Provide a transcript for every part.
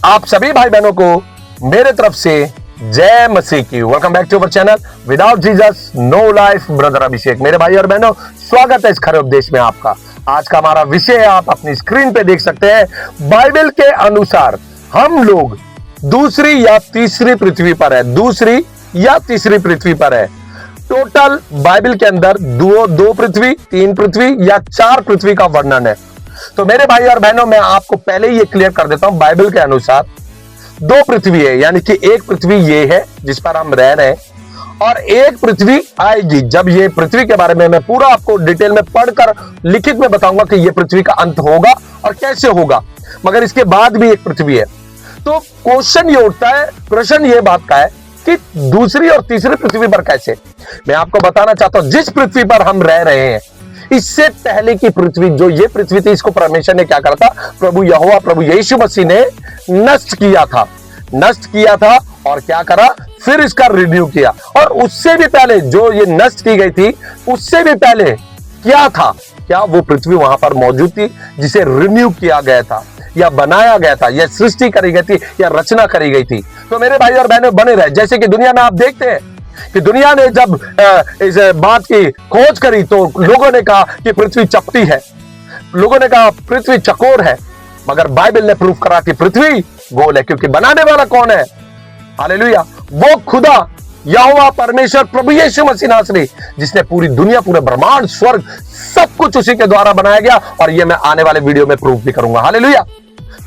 आप सभी भाई बहनों को मेरे तरफ से जय मसीह की। Welcome back to our channel without Jesus no life. Brother Abhishek. मेरे भाई और बहनों, स्वागत है इस खरे उपदेश में आपका। आज का हमारा विषय है, आप अपनी स्क्रीन पे देख सकते हैं। बाइबल के अनुसार हम लोग दूसरी या तीसरी पृथ्वी पर है। दूसरी या तीसरी पृथ्वी पर है। टोटल बाइबल के अंदर दो पृथ्वी, तीन पृथ्वी या चार पृथ्वी का वर्णन है। तो मेरे भाई और बहनों, मैं आपको पहले ही ये क्लियर कर देता हूं, बाइबल के अनुसार दो पृथ्वी है, यानी कि एक पृथ्वी ये है जिस पर हम रह रहे हैं, और एक पृथ्वी आएगी। जब ये पृथ्वी के बारे में मैं पूरा आपको डिटेल में पढ़कर लिखित में बताऊंगा कि ये पृथ्वी का अंत होगा और कैसे होगा, मगर इसके बाद भी एक पृथ्वी है। तो क्वेश्चन ये उठता है, प्रश्न ये बात का है कि दूसरी और तीसरी पृथ्वी पर कैसे। मैं आपको बताना चाहता हूं, जिस पृथ्वी पर हम रह रहे हैं, इससे पहले की पृथ्वी, जो ये पृथ्वी थी, इसको परमेश्वर ने क्या करा था, प्रभु यहोवा, प्रभु यीशु मसीह ने नष्ट किया था और क्या करा, फिर इसका रिन्यू किया। और उससे भी पहले जो ये नष्ट की गई थी, उससे भी पहले क्या था, क्या वो पृथ्वी वहां पर मौजूद थी जिसे रिन्यू किया गया था या बनाया गया था या सृष्टि करी गई थी या रचना करी गई थी। तो मेरे भाई और बहनों, बने रहे। जैसे कि दुनिया में आप देखते हैं कि दुनिया ने जब इस बात की खोज करी तो लोगों ने कहा कि पृथ्वी चपटी है, लोगों ने कहा पृथ्वी चकोर है, मगर बाइबल ने प्रूफ करा कि पृथ्वी गोल है। क्योंकि बनाने वाला कौन है? हालेलुया, वो खुदा यहोवा परमेश्वर प्रभु यीशु मसीह नासरी, जिसने पूरी दुनिया, पूरे ब्रह्मांड, स्वर्ग, सब कुछ उसी के द्वारा बनाया गया। और ये मैं आने वाले वीडियो में प्रूफ भी करूंगा। हालेलुया।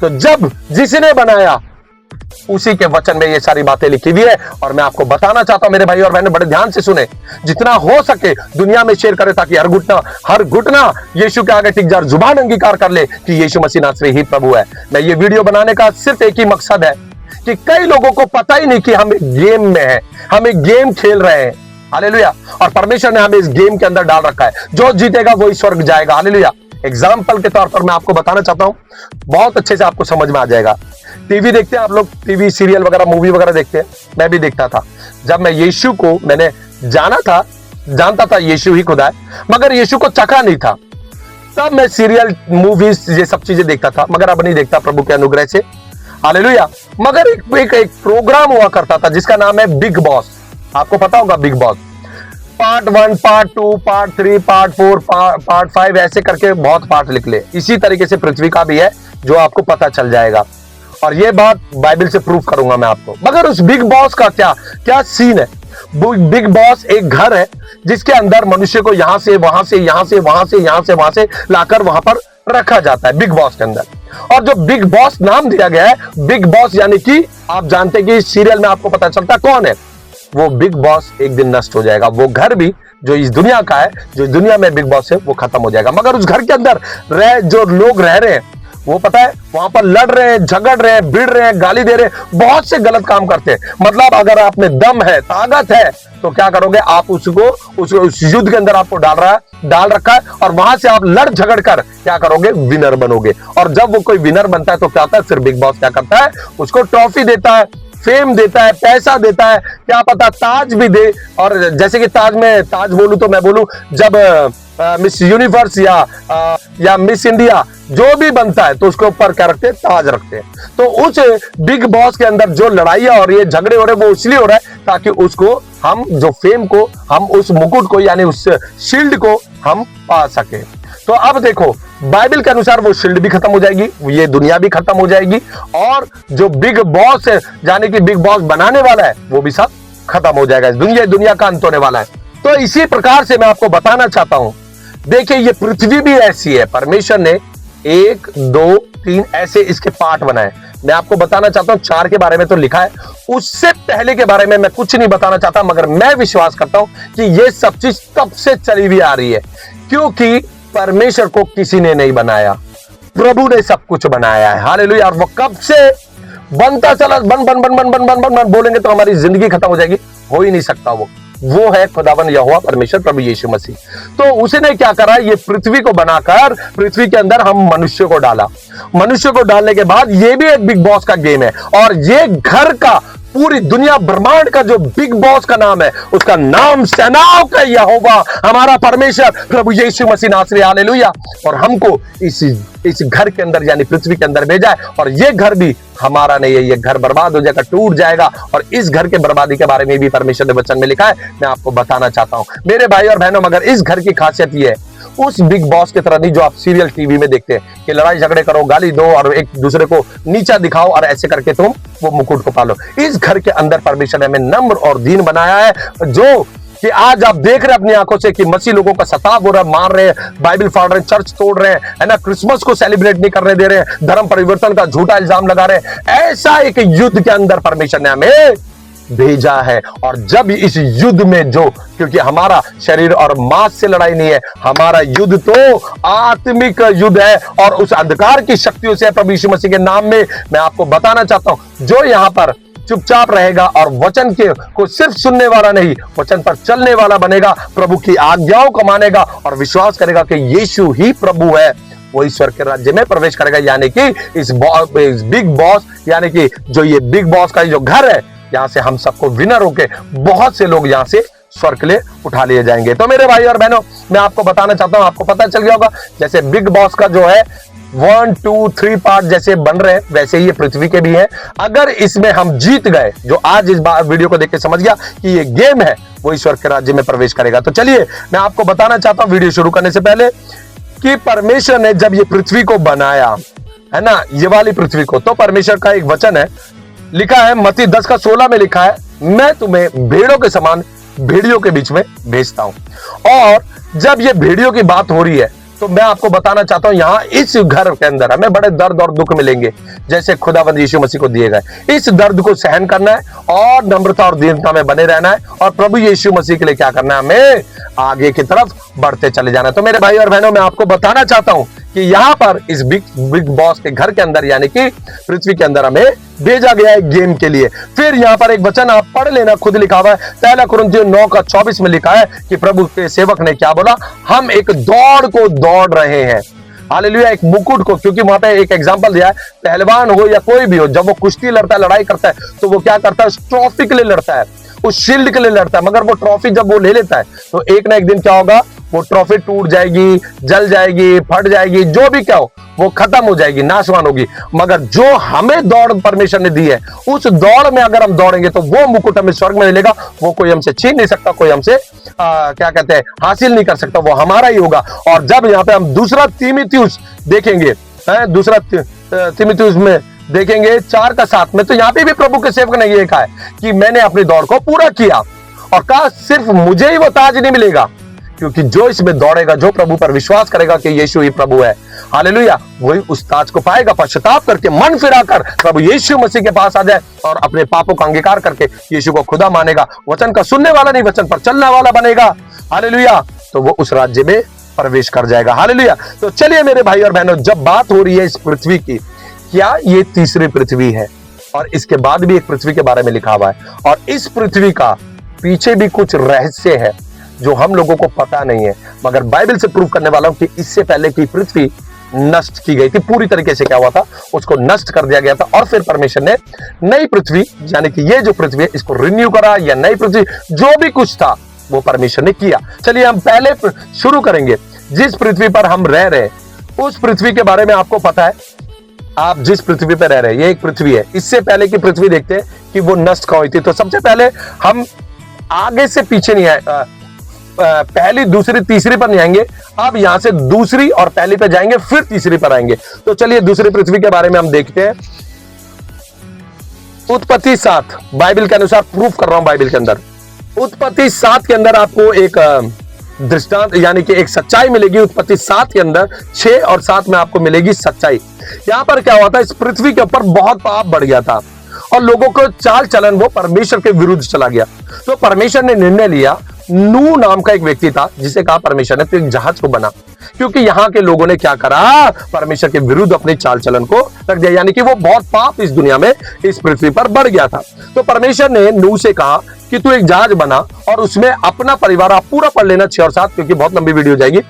तो जब जिसने बनाया, उसी के वचन में ये सारी बातें लिखी हुई है। और मैं आपको बताना चाहता हूं मेरे भाई और बहनों, बड़े ध्यान से सुने, जितना हो सके दुनिया में शेयर करें, ताकि हर घुटना यीशु के आगे टिक जाए, जुबान अंगीकार कर ले कि यीशु मसीह नासरी ही प्रभु है। मैं ये वीडियो बनाने का सिर्फ एक ही मकसद है कि कई लोगों को पता ही नहीं कि हम एक गेम में हैं, हम एक गेम खेल रहे हैं। हालेलुया। और परमेश्वर ने हमें इस गेम के अंदर डाल रखा है। जो जीतेगा वही स्वर्ग जाएगा। हालेलुया। एग्जाम्पल के तौर पर मैं आपको बताना चाहता हूं, बहुत अच्छे से आपको समझ में आ जाएगा। टीवी देखते हैं आप लोग, टीवी सीरियल वगैरह, मूवी वगैरह देखते हैं। मैं भी देखता था। जब मैं यीशु को मैंने जानता था यीशु ही खुदा है, मगर यीशु को चखा नहीं था, तब मैं सीरियल, मूवीज, ये सब चीजें देखता था। मगर अब नहीं देखता, प्रभु के अनुग्रह से। हालेलुया। मगर एक प्रोग्राम हुआ करता था जिसका नाम है बिग बॉस। आपको पता होगा big boss. Part 1, part 2, part 3, part 4, part 5, ऐसे करके बहुत पार्ट लिख ले। इसी तरीके से पृथ्वी का भी है, जो आपको पता चल जाएगा। और ये बात बाइबल से प्रूफ करूंगा मैं आपको। मगर उस बिग बॉस का क्या सीन है? बिग बॉस एक घर है जिसके अंदर मनुष्य को यहां से वहां से, यहां से वहां से, यहां से वहां से लाकर वहां पर रखा जाता है, बिग बॉस के अंदर। और जो बिग बॉस नाम दिया गया है, बिग बॉस, यानी कि आप जानते हैं कि सीरियल में आपको पता चलता कौन है। वो बिग बॉस एक दिन नष्ट हो जाएगा। वो घर भी जो इस दुनिया का है, जो दुनिया में बिग बॉस है, वो खत्म हो जाएगा। मगर उस घर के अंदर जो लोग रह रहे हैं, वो पता है वहां पर लड़ रहे हैं, झगड़ रहे हैं, भिड़ रहे हैं, गाली दे रहे हैं, बहुत से गलत काम करते हैं। मतलब अगर आप में दम है, ताकत है, तो क्या करोगे आप? उस युद्ध के अंदर आपको डाल रखा है, और वहां से आप लड़ झगड़ कर क्या करोगे? विनर बनोगे। और जब वो कोई विनर बनता है तो क्या होता है? फिर बिग बॉस क्या करता है? उसको ट्रॉफी देता है, फेम देता है, पैसा देता है, क्या पता ताज भी दे। और जैसे कि ताज बोलूं तो मैं बोलूं, जब मिस यूनिवर्स या मिस इंडिया जो भी बनता है, तो उसके ऊपर क्या रखते हैं? ताज रखते हैं। तो उस बिग बॉस के अंदर जो लड़ाइयां और ये झगड़े हो रहे हैं, वो इसलिए हो रहा है ताकि उसको हम, जो फेम को, हम उस मुकुट को, यानी उस शील्ड को हम पा सके। तो अब देखो, बाइबल के अनुसार वो शील्ड भी खत्म हो जाएगी, ये दुनिया भी खत्म हो जाएगी, और जो बिग बॉस है, यानी कि बिग बॉस बनाने वाला है, वो भी सब खत्म हो जाएगा। दुनिया का अंत होने वाला है। तो इसी प्रकार से मैं आपको बताना चाहता हूं, देखिए ये पृथ्वी भी ऐसी है। परमेश्वर ने 1, 2, 3 ऐसे इसके पार्ट बनाए। मैं आपको बताना चाहता हूं, 4 के बारे में तो लिखा है, उससे पहले के बारे में मैं कुछ नहीं बताना चाहता। मगर मैं विश्वास करता हूं कि ये सब चीज तब से चली हुई आ रही है, क्योंकि परमेश्वर को किसी ने नहीं बनाया, प्रभु ने सब कुछ बनाया है। हालेलुया। और वो कब से बनता चला, बन बोलेंगे तो हमारी जिंदगी खत्म हो जाएगी। हो ही नहीं सकता। वो है खुदावन यहोवा परमेश्वर प्रभु यीशु मसीह। तो उसने क्या करा? ये पृथ्वी को बनाकर पृथ्वी के अंदर हम मनुष्य को डाला। मनुष्य को डालने के बाद ये भी एक बिग बॉस का गेम है, और ये घर का पूरी दुनिया ब्रह्मांड का जो बिग बॉस का नाम है, उसका नाम सेनाओं का यहोवा हमारा परमेश्वर प्रभु यीशु मसीह नासरी, हालेलुया। और हमको इस घर के अंदर यानी पृथ्वी के अंदर भेजा है, और ये घर भी हमारा नहीं है, ये घर बर्बाद हो जाएगा, टूट जाएगा। और इस घर के बर्बादी के बारे में भी परमेश्वर ने वचन में लिखा है, मैं आपको बताना चाहता हूं मेरे भाई और बहनों। मगर इस घर की खासियत ये है, उस बिग बॉस की तरह नहीं जो आप सीरियल टीवी में देखते हैं कि लड़ाई झगड़े करो, गाली दो और एक दूसरे को नीचा दिखाओ और ऐसे करके तुम वो मुकुट को पालो। इस घर के अंदर परमेश्वर ने हमें नम्र और दीन बनाया है, जो कि आज आप देख रहे हैं अपनी आंखों से कि मसीह लोगों का सताव हो रहा है, मार रहे हैं, बाइबल फाड़ रहे हैं, चर्च तोड़ रहे हैं, है ना, क्रिसमस को सेलिब्रेट नहीं करने दे रहे हैं, धर्म परिवर्तन का झूठा इल्जाम लगा रहे हैं। ऐसा एक युद्ध के अंदर परमेश्वर ने हमें भेजा है। और जब इस युद्ध में जो, क्योंकि हमारा शरीर और मांस से लड़ाई नहीं है, हमारा युद्ध तो आत्मिक युद्ध है और उस अंधकार की शक्तियों से प्रभु यीशु मसीह के नाम में मैं आपको बताना चाहता हूं, जो यहां पर चुपचाप रहेगा और वचन के को सिर्फ सुनने वाला नहीं, वचन पर चलने वाला बनेगा, प्रभु की आज्ञाओं को मानेगा और विश्वास करेगा कि यीशु ही प्रभु है, वो ईश्वर के राज्य में प्रवेश करेगा। यानी कि इस बिग बॉस, यानी कि जो ये बिग बॉस का जो घर है, यहां से हम सबको विनर होके बहुत से लोग यहां से स्वर्ग के लिए उठा लिए जाएंगे। तो मेरे भाई और बहनों, मैं आपको बताना चाहता हूं, आपको पता चल गया होगा जैसे बिग बॉस का जो है 1, 2, 3 पार्ट जैसे बन रहे हैं, वैसे ही ये पृथ्वी के भी हैं। अगर इसमें हम जीत गए, जो आज इस वीडियो को देख के समझ गया कि ये गेम है, वो ईश्वर के राज्य में प्रवेश करेगा। तो चलिए मैं आपको बताना चाहता हूं वीडियो शुरू करने से पहले कि परमेश्वर ने जब ये पृथ्वी को बनाया है ना, ये वाली पृथ्वी को, तो परमेश्वर का एक वचन है, लिखा है मत्ती 10:16 में लिखा है, मैं तुम्हें भेड़ों के समान भेड़ियों के बीच में भेजता हूं। और जब ये भेड़ियों की बात हो रही है, तो मैं आपको बताना चाहता हूं, यहां इस घर के अंदर हमें बड़े दर्द और दुख मिलेंगे, जैसे खुदावंद यीशु मसीह को दिए गए। इस दर्द को सहन करना है और नम्रता और दीनता में बने रहना है, और प्रभु यीशु मसीह के लिए क्या करना है, हमें आगे की तरफ बढ़ते चले जाना है। तो मेरे भाई और बहनों, मैं आपको बताना चाहता हूं कि यहां पर इस बिग बॉस के घर के अंदर, यानी कि पृथ्वी के अंदर, हमें भेजा गया है गेम के लिए। फिर यहां पर एक वचन आप पढ़ लेना, खुद लिखा हुआ है, 1 कुरिन्थियों 9:24 में लिखा है कि प्रभु के सेवक ने क्या बोला, हम एक दौड़ को दौड़ रहे हैं, हालेलुया, एक मुकुट को। क्योंकि वहां पे एक एग्जांपल दिया है, पहलवान हो या कोई भी हो, जब वो कुश्ती लड़ता है, लड़ाई करता है, तो वो क्या करता है, उस ट्रॉफी के लिए लड़ता है, उस शील्ड के लिए लड़ता है। मगर वो ट्रॉफी जब वो ले लेता है, तो एक ना एक दिन क्या होगा, वो ट्रॉफी टूट जाएगी, जल जाएगी, फट जाएगी, जो भी क्या हो, वो खत्म हो जाएगी, नाशवान होगी। मगर जो हमें दौड़ परमेश्वर ने दी है, उस दौड़ में अगर हम दौड़ेंगे तो वो मुकुट हमें स्वर्ग में मिलेगा, वो कोई हमसे छीन नहीं सकता, कोई हमसे क्या कहते हैं, हासिल नहीं कर सकता, वो हमारा ही होगा। और जब यहाँ पे हम दूसरा तीमुथियुस देखेंगे, दूसरा तीमुथियुस में देखेंगे 4:7 में, तो यहाँ पे भी प्रभु के सेवक ने ये कहा है कि मैंने अपनी दौड़ को पूरा किया, और कहा सिर्फ मुझे ही वो ताज नहीं मिलेगा, क्योंकि जो इसमें दौड़ेगा, जो प्रभु पर विश्वास करेगा कि यीशु ही प्रभु है, हालेलुया, वही उस ताज को पाएगा। पश्चाताप करके मन फिराकर प्रभु यीशु मसीह के पास आ जाए और अपने पापों का अंगीकार करके यीशु को खुदा मानेगा, वचन का सुनने वाला नहीं, वचन पर चलने वाला बनेगा, हालेलुया, तो वो उस राज्य में प्रवेश कर जाएगा, हालेलुया। तो चलिए मेरे भाई और बहनों, जब बात हो रही है इस पृथ्वी की, क्या ये तीसरी पृथ्वी है, और इसके बाद भी एक पृथ्वी के बारे में लिखा हुआ है, और इस पृथ्वी का पीछे भी कुछ रहस्य है जो हम लोगों को पता नहीं है। मगर बाइबल से प्रूव करने वाला हूं कि इससे पहले की पृथ्वी नष्ट की गई थी, पूरी तरीके से क्या हुआ था, उसको नष्ट कर दिया गया था, और फिर परमेश्वर ने नई पृथ्वी, यानी कि ये जो पृथ्वी है, इसको रिन्यू करा, या नई पृथ्वी, जो भी कुछ था वो परमेश्वर ने किया। चलिए हम पहले शुरू करेंगे, जिस पृथ्वी पर हम रह रहे हैं, उस पृथ्वी के बारे में आपको पता है, आप जिस पृथ्वी पर रह रहे हैं, ये एक पृथ्वी है। इससे पहले की पृथ्वी देखते हैं कि वो नष्ट कहाँ हुई थी। तो सबसे पहले हम आगे से पीछे नहीं आए, पहली, दूसरी, तीसरी पर नहीं आएंगे, अब यहां से दूसरी और पहली पर जाएंगे, फिर तीसरी पर आएंगे। तो चलिए दूसरी पृथ्वी के बारे में हम देखते हैं। उत्पत्ति 7 बाइबल के अनुसार, प्रूफ कर रहा हूं बाइबल के अंदर, उत्पत्ति 7 के अंदर आपको एक दृष्टांत, यानी कि एक सच्चाई मिलेगी। उत्पत्ति 7 के अंदर 6 और 7 में आपको मिलेगी सच्चाई। यहां पर क्या हुआ था, इस पृथ्वी के ऊपर बहुत पाप बढ़ गया था और लोगों को चाल चलन वो परमेश्वर के विरुद्ध चला गया। तो परमेश्वर ने निर्णय लिया, नूह नाम का एक व्यक्ति था जिसे कहा परमेश्वर ने, तो एक जहाज को बना, क्योंकि यहाँ के लोगों ने क्या करा, परमेश्वर के विरुद्ध अपने चाल चलन को रख दिया, यानी कि वो बहुत पाप इस दुनिया में, इस पृथ्वी पर बढ़ गया था। तो परमेश्वर ने नूह से कहा कि तू एक जहाज बना और उसमें अपना परिवार, आप पूरा पढ़ लेना 6 और 7, क्योंकि बहुत लंबी वीडियो जाएगी।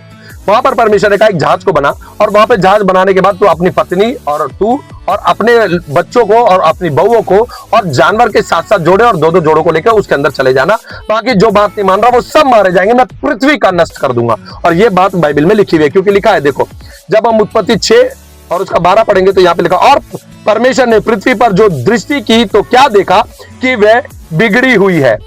वहां पर परमेश्वर ने कहा एक जहाज को बना, और वहां पर जहाज बनाने के बाद तू अपनी पत्नी और तू और अपने बच्चों को और अपनी बहुओं को और जानवर के साथ साथ जोड़े और दो दो जोड़ों को लेकर उसके अंदर चले जाना, बाकी जो बात नहीं मान रहा वो सब मारे जाएंगे, मैं पृथ्वी का नष्ट कर दूंगा। और ये बात बाइबल में लिखी हुई है, क्योंकि लिखा है, देखो जब हम उत्पत्ति 6 और उसका 12 पढ़ेंगे तो यहाँ पे लिखा, और परमेश्वर ने पृथ्वी पर जो दृष्टि की तो क्या देखा कि वह बिगड़ी हुई है।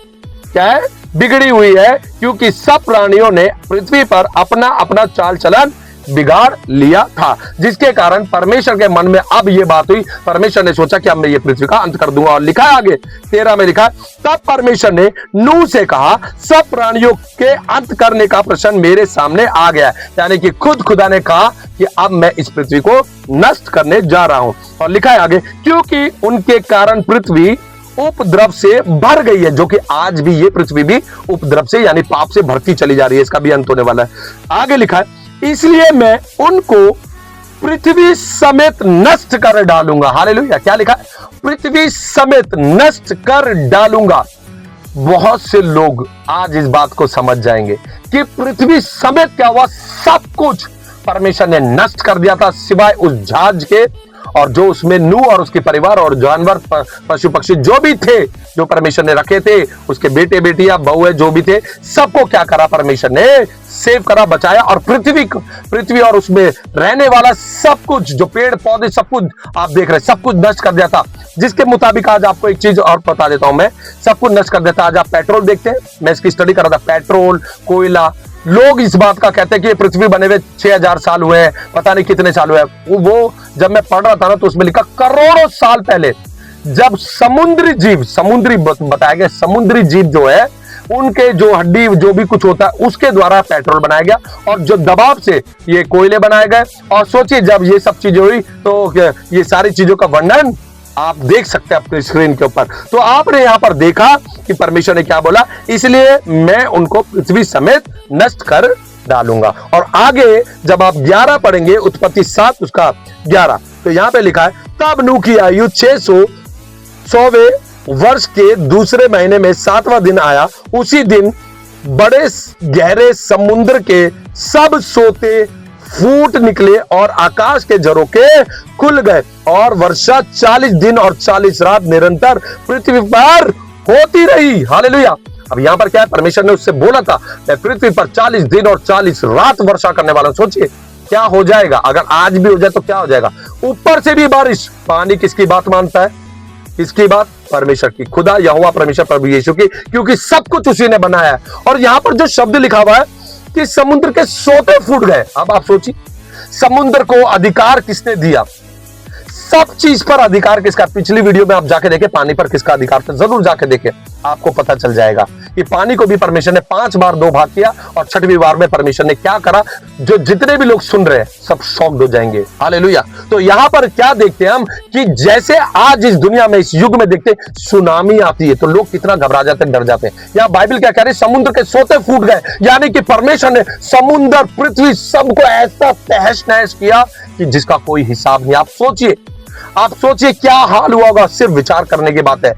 क्या है? बिगड़ी हुई है, क्योंकि सब प्राणियों ने पृथ्वी पर अपना अपना चाल चलन बिगाड़ लिया था, जिसके कारण परमेश्वर के मन में अब यह बात हुई, परमेश्वर ने सोचा कि अब मैं ये पृथ्वी का अंत कर दूंगा। और लिखा है आगे 13 में लिखा, तब परमेश्वर ने नूह से कहा, सब प्राणियों के अंत करने का प्रश्न मेरे सामने आ गया। यानी कि खुदा ने कहा कि अब मैं इस पृथ्वी को नष्ट करने जा रहा हूं। और लिखा है आगे, क्योंकि उनके कारण पृथ्वी उपद्रव से भर गई है, जो कि आज भी ये पृथ्वी भी उपद्रव से यानी पाप से भरती चली जा रही है, इसका भी अंत होने वाला है। आगे लिखा है, इसलिए मैं उनको पृथ्वी समेत नष्ट कर डालूंगा। हालेलुया। क्या लिखा है? पृथ्वी समेत नष्ट कर डालूंगा। बहुत से लोग आज इस बात को समझ जाएंगे कि पृथ्वी समेत क्या हुआ, सब कुछ परमेश्वर ने नष्ट कर दिया था, सिवाय उस जहाज के और जो उसमें नूह और उसके परिवार और जानवर पशु पक्षी जो भी थे, जो परमेश्वर ने रखे थे, उसके बेटे बेटियां बहुएं जो भी थे, सबको क्या करा, परमेश्वर ने सेव करा, बचाया। और पृथ्वी और उसमें रहने वाला सब कुछ, जो पेड़ पौधे सब कुछ आप देख रहे हैं, सब कुछ नष्ट कर दिया था। जिसके मुताबिक आज आपको एक चीज और बता देता हूं मैं, सब कुछ नष्ट कर देता। आज आप पेट्रोल देखते हैं, मैं इसकी स्टडी कर रहा था, पेट्रोल, कोयला, लोग इस बात का कहते हैं कि ये पृथ्वी बने हुए 6000 साल हुए हैं, पता नहीं कितने साल हुए हैं। वो जब मैं पढ़ रहा था ना तो उसमें लिखा करोड़ों साल पहले जब समुद्री बताया गया, समुद्री जीव जो है उनके जो हड्डी जो भी कुछ होता है उसके द्वारा पेट्रोल बनाया गया, और जो दबाव से ये कोयले बनाए गए। और सोचिए जब ये सब चीजें हुई तो ये सारी चीजों का वर्णन आप देख सकते हैं अपने स्क्रीन के ऊपर। तो आपने यहां पर देखा कि परमेश्वर ने क्या बोला, इसलिए मैं उनको पृथ्वी समेत नष्ट कर डालूंगा। और आगे जब आप 11 पढ़ेंगे, उत्पत्ति 7 उसका 11, तो यहां पे लिखा है, तब नूह की आयु 600वें वर्ष के दूसरे महीने में 7वां दिन आया। उसी दिन बड़े गहरे समुद्र के सब सोते फूट निकले और आकाश के झरोखे खुल गए, और वर्षा 40 दिन और 40 रात निरंतर पृथ्वी पर होती रही। हालेलुया। अब यहां पर क्या है, परमेश्वर ने उससे बोला था, मैं पृथ्वी पर 40 दिन और 40 रात वर्षा करने वाला हूं। सोचिए क्या हो जाएगा, अगर आज भी हो जाए तो क्या हो जाएगा। ऊपर से भी बारिश, पानी किसकी बात मानता है, किसकी बात, परमेश्वर की, खुदा यहोवा परमेश्वर प्रभु यीशु की, क्योंकि सब कुछ उसी ने बनाया है। और यहां पर जो शब्द लिखा हुआ है कि समुद्र के सोते फूट गए। अब आप सोचिए, समुद्र को अधिकार किसने दिया, सब चीज पर अधिकार किसका। पिछली वीडियो में आप जाके देखें पानी पर किसका अधिकार था, जरूर जाके देखें, आपको पता चल जाएगा कि पानी को भी परमेश्वर ने 5 बार 2 भाग किया, और 6वीं बार में परमेश्वर ने क्या करा, जो जितने भी लोग सुन रहे हैं सब शॉक्ड हो जाएंगे। हालेलुया। तो यहां पर क्या देखते हैं हम कि जैसे आज इस दुनिया में, इस युग में देखते हैं सुनामी आती है तो लोग कितना घबरा जाते हैं, डर जाते हैं। यहाँ बाइबल क्या कह रही है, समुद्र के सोते फूट गए, यानी कि परमेश्वर ने समुद्र, पृथ्वी सबको ऐसा तहस नहस किया कि जिसका कोई हिसाब नहीं। आप सोचिए क्या हाल हुआ होगा, सिर्फ विचार करने की बात है।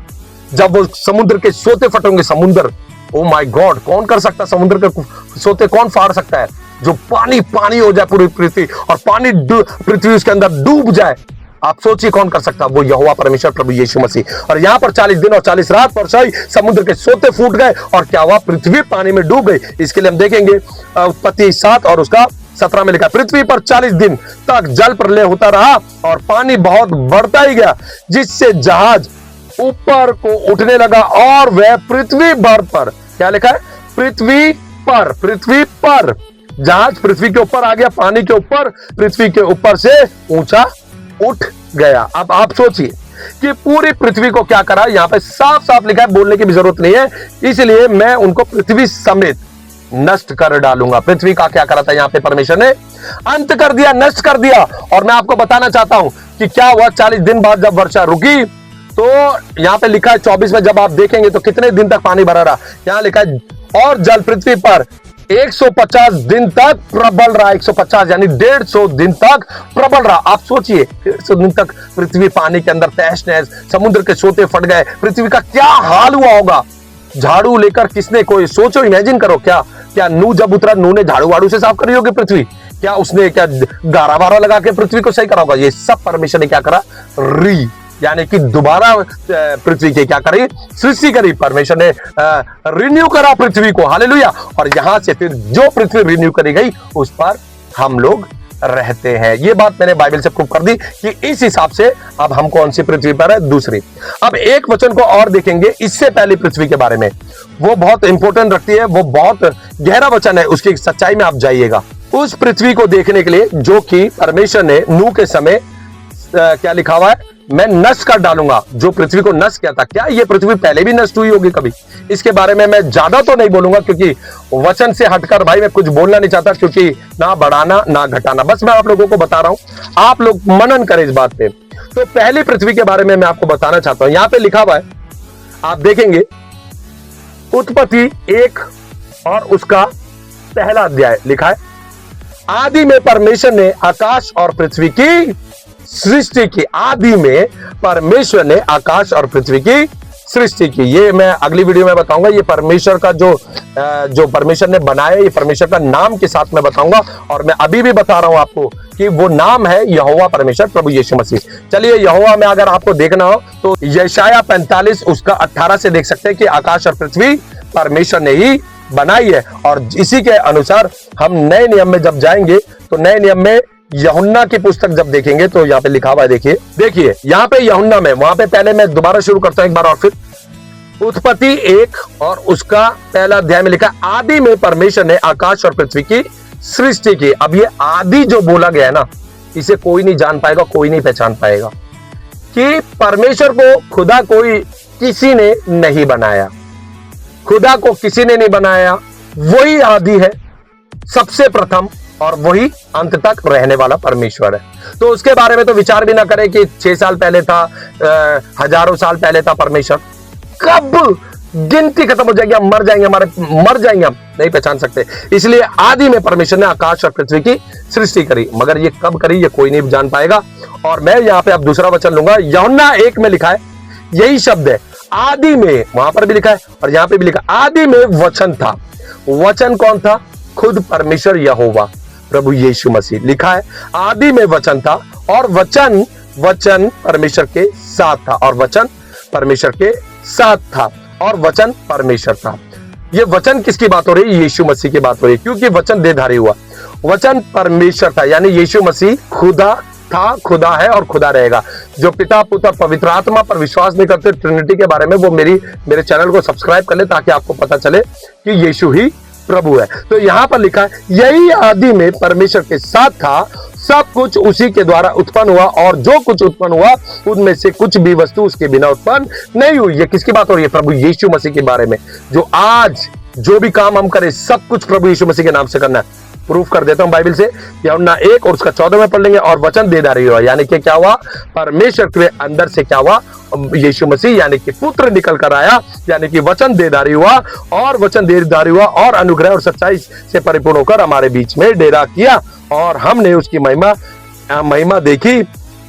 जब वो समुद्र के सोते फटेंगे, समुद्र, ओ माय गॉड, कौन कर सकता है, समुद्र के सोते कौन फाड़ सकता है, जो पानी हो जाए पूरी पृथ्वी, और पानी पृथ्वी उसके अंदर डूब जाए। आप सोचिए कौन कर सकता है, वो यहोवा परमेश्वर प्रभु यीशु मसीह। और यहां पर 40 दिन और 40 रात वर्षा हुई, समुद्र के सोते फूट गए, और क्या हुआ, पृथ्वी पानी में डूब गई। इसके लिए हम देखेंगे उत्पत्ति 7 और उसका 17 में लिखा, पृथ्वी पर 40 दिन तक जल प्रलय होता रहा और पानी बहुत बढ़ता ही गया, जिससे जहाज ऊपर को उठने लगा, और वह पृथ्वी भर पर, क्या लिखा है, पृथ्वी पर जहाज पृथ्वी के ऊपर आ गया, पानी के ऊपर, पृथ्वी के ऊपर से ऊंचा उठ गया। अब आप सोचिए कि पूरी पृथ्वी को क्या करा, यहां पे साफ साफ लिखा है, बोलने की भी जरूरत नहीं है, इसलिए मैं उनको पृथ्वी समेत नष्ट कर डालूंगा। पृथ्वी का क्या करा था यहां पे, परमेश्वर ने अंत कर दिया, नष्ट कर दिया। और मैं आपको बताना चाहता हूं कि क्या हुआ, 40 दिन बाद जब वर्षा रुकी तो यहां पे लिखा है 24 में जब आप देखेंगे तो कितने दिन तक पानी भरा रहा, यहां लिखा है, और जल पृथ्वी पर 150 दिन तक प्रबल रहा। 150 यानी 150 दिन तक प्रबल रहा। आप सोचिए 150 दिन तक पृथ्वी पानी के अंदर तहस नहस, समुद्र के सोते फट गए, पृथ्वी का क्या हाल हुआ होगा। झाड़ू लेकर किसने, कोई सोचो, इमेजिन करो, क्या नूह जब उतरा, नूह ने झाड़ू वाड़ू से साफ करी होगी पृथ्वी, क्या उसने क्या गारा वारा लगा के पृथ्वी को सही करा होगा? ये सब परमेश्वर ने क्या करा? यानी कि दोबारा पृथ्वी की क्या करी? सृष्टि करी। परमेश्वर ने रिन्यू करा पृथ्वी को। हालेलुया। और यहां से फिर जो पृथ्वी रिन्यू करी गई उस पर हम लोग रहते हैं। ये बात मैंने बाइबल से प्रूव कर दी कि इस हिसाब से अब हम कौन सी पृथ्वी पर है? दूसरी। अब एक वचन को और देखेंगे इससे पहले पृथ्वी के बारे में, वो बहुत इंपॉर्टेंट रखती है, वो बहुत गहरा वचन है, उसकी सच्चाई में आप जाइएगा। उस पृथ्वी को देखने के लिए जो कि परमेश्वर ने नूह के समय क्या लिखा हुआ है? मैं नष्ट कर डालूंगा। जो पृथ्वी को नष्ट किया था, क्या ये पृथ्वी पहले भी नष्ट हुई होगी कभी? इसके बारे में मैं ज्यादा तो नहीं बोलूंगा, क्योंकि वचन से हटकर भाई मैं कुछ बोलना नहीं चाहता, क्योंकि ना बढ़ाना ना घटाना, बस मैं आप लोगों को बता रहा हूं, आप लोग मनन करें इस बात पे। तो पहली पृथ्वी के बारे में मैं आपको बताना चाहता हूं। यहां पे लिखा हुआ है, आप देखेंगे उत्पत्ति 1 और उसका पहला अध्याय लिखा है, आदि में परमेश्वर ने आकाश और पृथ्वी की सृष्टि की। आदि में परमेश्वर ने आकाश और पृथ्वी की सृष्टि की। ये मैं अगली वीडियो में बताऊंगा। ये परमेश्वर का जो परमेश्वर ने बनाया, ये परमेश्वर का नाम के साथ मैं बताऊंगा। और मैं अभी भी बता रहा हूं आपको कि वो नाम है यहोवा परमेश्वर प्रभु यीशु मसीह। चलिए, यहोवा में अगर आपको देखना हो तो यशाया 45 उसका 18 से देख सकते हैं कि आकाश और पृथ्वी परमेश्वर ने ही बनाई है। और इसी के अनुसार हम नए नियम में जब जाएंगे तो नए नियम में यूहन्ना की पुस्तक जब देखेंगे तो यहाँ पे लिखा हुआ है, देखिए यहाँ पे यूहन्ना में, वहां पे पहले मैं दोबारा शुरू करता हूं एक बार और फिर। उत्पत्ति 1 और उसका पहला अध्याय में लिखा, आदि में परमेश्वर ने आकाश और पृथ्वी की सृष्टि की। अब ये आदि जो बोला गया है ना, इसे कोई नहीं जान पाएगा, कोई नहीं पहचान पाएगा कि परमेश्वर को खुदा कोई किसी ने नहीं बनाया। खुदा को किसी ने नहीं बनाया, वही आदि है, सबसे प्रथम, और वही अंत तक रहने वाला परमेश्वर है। तो उसके बारे में तो विचार भी ना करें कि 6 साल पहले था, हजारों साल पहले था परमेश्वर। कब गिनती खत्म हो जाएगी, हम मर जाएंगे, मर जाएंगे, हम नहीं पहचान सकते। इसलिए आदि में परमेश्वर ने आकाश और पृथ्वी की सृष्टि करी, मगर ये कब करी ये कोई नहीं जान पाएगा। और मैं यहाँ पे अब दूसरा वचन लूंगा, यूहन्ना 1 में लिखा है, यही शब्द है, आदि में, वहां पर भी लिखा है और यहाँ पे भी लिखा, आदि में वचन था। वचन कौन था? खुद परमेश्वर यहोवा प्रभु यीशु मसीह। लिखा है आदि में वचन था और वचन परमेश्वर के साथ था, और वचन परमेश्वर के साथ था, और वचन परमेश्वर था। ये वचन किसकी बात हो रही है? यीशु मसीह की बात हो रही है, क्योंकि वचन देहधारी हुआ। वचन परमेश्वर था, यानी यीशु मसीह खुदा था, खुदा है और खुदा रहेगा। जो पिता, पुत्र, पवित्र आत्मा पर विश्वास नहीं करते ट्रिनिटी के बारे में, वो मेरे चैनल को सब्सक्राइब कर ले, ताकि आपको पता चले कि यीशु ही प्रभु है। तो यहां पर लिखा है, यही आदि में परमेश्वर के साथ था, सब कुछ उसी के द्वारा उत्पन्न हुआ, और जो कुछ उत्पन्न हुआ उनमें से कुछ भी वस्तु उसके बिना उत्पन्न नहीं हुई। ये किसकी बात हो रही है? प्रभु यीशु मसीह के बारे में। जो आज जो भी काम हम करें, सब कुछ प्रभु यीशु मसीह के नाम से करना है। प्रूफ कर देता हूं बाइबल से, यूहन्ना 1 और उसका 14 में पढ़ लेंगे। और वचन देहधारी हुआ, यानी कि क्या हुआ? परमेश्वर के अंदर से क्या हुआ? यीशु मसीह यानी कि पुत्र निकल कर आया, यानी कि वचन देहधारी हुआ, और वचन देहधारी हुआ और अनुग्रह और सच्चाई से परिपूर्ण होकर हमारे बीच में डेरा किया, और हमने उसकी महिमा देखी,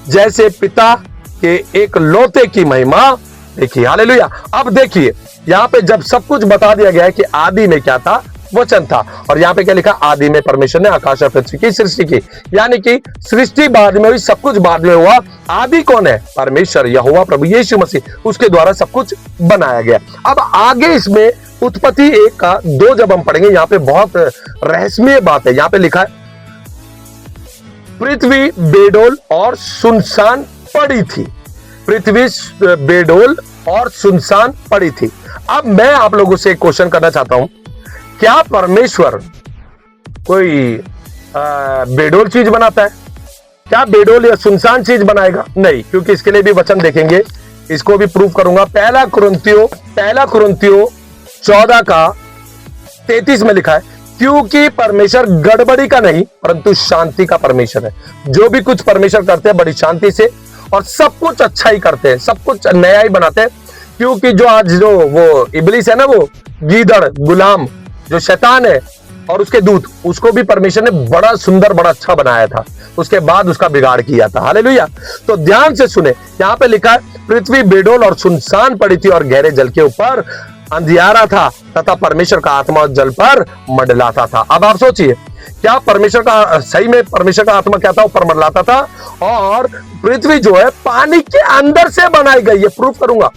जैसे पिता के एक लौते की महिमा देखी। हालेलुया। अब देखिए, यहाँ पे जब सब कुछ बता दिया गया है कि आदि में क्या था? वचन था। और यहाँ पे क्या लिखा? आदि में परमेश्वर ने आकाश और पृथ्वी की सृष्टि की, यानी कि सृष्टि बाद में हुई, सब कुछ बाद में हुआ। आदि कौन है? परमेश्वर यहोवा प्रभु यीशु मसीह, उसके द्वारा सब कुछ बनाया गया। अब आगे इसमें उत्पत्ति 1 का 2 जब हम पढ़ेंगे, यहाँ पे बहुत रहस्यमय बात है। यहाँ पे लिखा है, पृथ्वी बेडोल और सुनसान पड़ी थी। पृथ्वी बेडोल और सुनसान पड़ी थी। अब मैं आप लोगों से एक क्वेश्चन करना चाहता हूं, क्या परमेश्वर कोई बेडोल चीज बनाता है? क्या बेडोल या सुनसान चीज बनाएगा? नहीं, क्योंकि इसके लिए भी वचन देखेंगे, इसको भी प्रूव करूंगा। पहला कुरिन्थियों 14 का 33 में लिखा है, क्योंकि परमेश्वर गड़बड़ी का नहीं परंतु शांति का परमेश्वर है। जो भी कुछ परमेश्वर करते हैं बड़ी शांति से, और सब कुछ अच्छा ही करते हैं, सब कुछ नया ही बनाते हैं। क्योंकि जो आज जो वो इब्लिस है ना, वो गीदड़, गुलाम, जो शैतान है और उसके दूत, उसको भी परमेश्वर ने बड़ा सुंदर, बड़ा अच्छा बनाया था, उसके बाद उसका बिगाड़ किया था। हालेलुया। तो ध्यान से सुने, यहाँ पे लिखा है, पृथ्वी बेडोल और सुनसान पड़ी थी और गहरे जल के ऊपर अंधियारा था तथा परमेश्वर का आत्मा जल पर मंडलाता था। अब आप सोचिए, क्या परमेश्वर का सही में परमेश्वर का आत्मा क्या था, ऊपर मंडलाता था, और पृथ्वी जो है पानी के अंदर से बनाई गई है। प्रूफ करूंगा।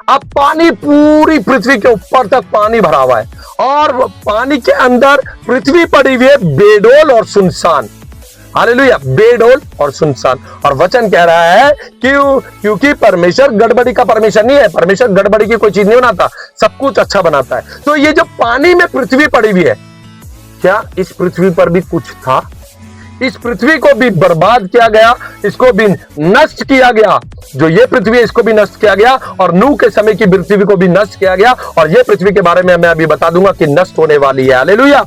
अब पानी पूरी पृथ्वी के ऊपर तक पानी भरा हुआ है और पानी के अंदर पृथ्वी पड़ी हुई है बेडोल और सुनसान। हालेलुया, बेडोल और सुनसान। और वचन कह रहा है क्योंकि परमेश्वर गड़बड़ी का परमेश्वर नहीं है। परमेश्वर गड़बड़ी की कोई चीज नहीं बनाता, सब कुछ अच्छा बनाता है। तो ये जो पानी में पृथ्वी पड़ी हुई है, क्या इस पृथ्वी पर भी कुछ था? इस पृथ्वी को भी बर्बाद किया गया, इसको भी नष्ट किया गया। जो ये पृथ्वी है इसको भी नष्ट किया गया और नूह के समय की पृथ्वी को भी नष्ट किया गया। और ये पृथ्वी के बारे में मैं अभी बता दूंगा कि नष्ट होने वाली है। हालेलुया।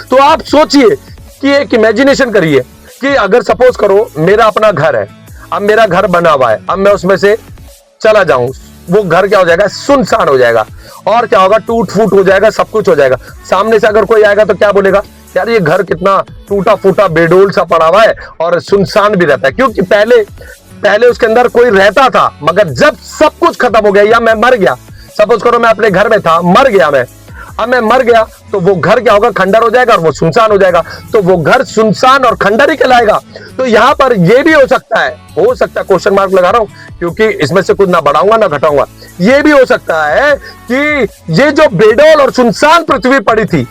तो आप सोचिए कि एक इमेजिनेशन करिए कि अगर सपोज करो मेरा अपना घर है, अब मेरा घर बना हुआ है, अब मैं उसमें से चला जाऊं, वो घर क्या हो जाएगा, सुनसान हो जाएगा। और क्या होगा, टूट फूट हो जाएगा, सब कुछ हो जाएगा। सामने से अगर कोई आएगा तो क्या बोलेगा, यार ये घर कितना टूटा फूटा बेडोल सा पड़ा हुआ है और सुनसान भी रहता है। क्योंकि पहले उसके अंदर कोई रहता था, मगर जब सब कुछ खत्म हो गया या मैं मर गया, सपोज करो मैं अपने घर में था, मर गया मैं, अब मैं मर गया तो वो घर क्या होगा, खंडर हो जाएगा और वो सुनसान हो जाएगा। तो वो घर सुनसान और खंडर ही कहलाएगा। तो यहां पर ये भी हो सकता है, क्वेश्चन मार्क लगा रहा हूं क्योंकि इसमें से कुछ ना बढ़ाऊंगा ना घटाऊंगा। ये भी हो सकता है कि ये जो बेडोल और सुनसान पृथ्वी पड़ी थी,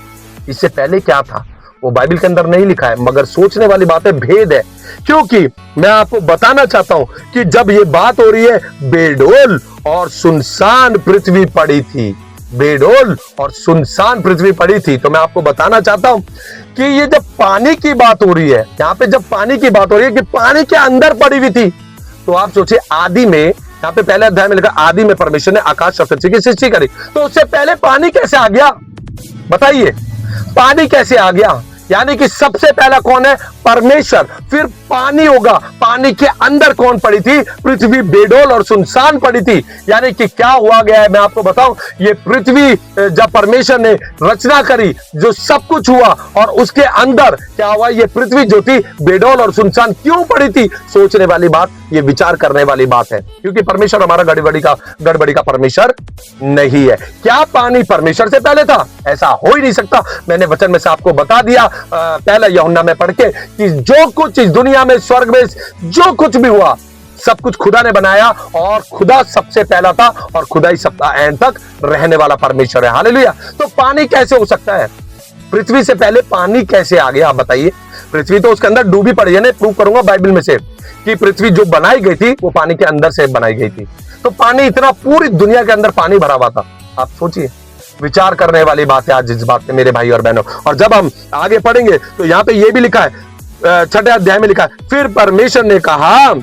इससे पहले क्या था वो बाइबल के अंदर नहीं लिखा है, मगर सोचने वाली बात है, भेद है। क्योंकि मैं आपको बताना चाहता हूं कि जब ये बात हो रही है बेडोल और सुनसान पृथ्वी पड़ी थी, बेडोल और सुनसान पृथ्वी पड़ी थी, तो मैं आपको बताना चाहता हूं कि ये जब पानी की बात हो रही है, यहां पे जब पानी की बात हो रही है कि पानी के अंदर पड़ी हुई थी, तो आप सोचिए आदि में, यहां पे पहले अध्याय में लिखा आदि में परमेश्वर ने आकाश और पृथ्वी की सृष्टि करी। तो उससे पहले पानी कैसे आ गया, बताइए, पानी कैसे आ गया? यानी कि सबसे पहला कौन है, परमेश्वर, फिर पानी होगा। पानी के अंदर कौन पड़ी थी, पृथ्वी बेडोल और सुनसान पड़ी थी। यानी कि क्या हुआ गया है, मैं आपको बताऊं, ये पृथ्वी जब परमेश्वर ने रचना करी, जो सब कुछ हुआ और उसके अंदर क्या हुआ, ये पृथ्वी जो थी बेडोल और सुनसान क्यों पड़ी थी? सोचने वाली बात, ये विचार करने वाली बात है। क्योंकि परमेश्वर हमारा गड़बड़ी का परमेश्वर नहीं है। क्या पानी परमेश्वर से पहले था? ऐसा हो ही नहीं सकता। मैंने वचन में से आपको बता दिया पहला यूहन्ना में पढ़ के कि जो कुछ इस दुनिया में, स्वर्ग में जो कुछ भी हुआ, सब कुछ खुदा ने बनाया और खुदा सबसे पहला था और खुदा ही सब एंड तक रहने वाला परमेश्वर है। हालेलुया। तो पानी कैसे हो सकता है? पृथ्वी से पहले पानी कैसे आ गया, आप बताइए? पृथ्वी तो उसके अंदर डूबी पड़ी है ना। प्रूव करूंगा बाइबल में से कि पृथ्वी जो बनाई गई थी वो पानी के अंदर से बनाई गई थी। तो पानी इतना, पूरी दुनिया के अंदर पानी भरा हुआ था। आप सोचिए, विचार करने वाली बात है आज इस बात पे मेरे भाई और बहनों। और जब हम आगे पढ़ेंगे तो यहाँ पे ये भी लिखा है, 6 अध्याय में लिखा है, फिर परमेश्वर ने कहा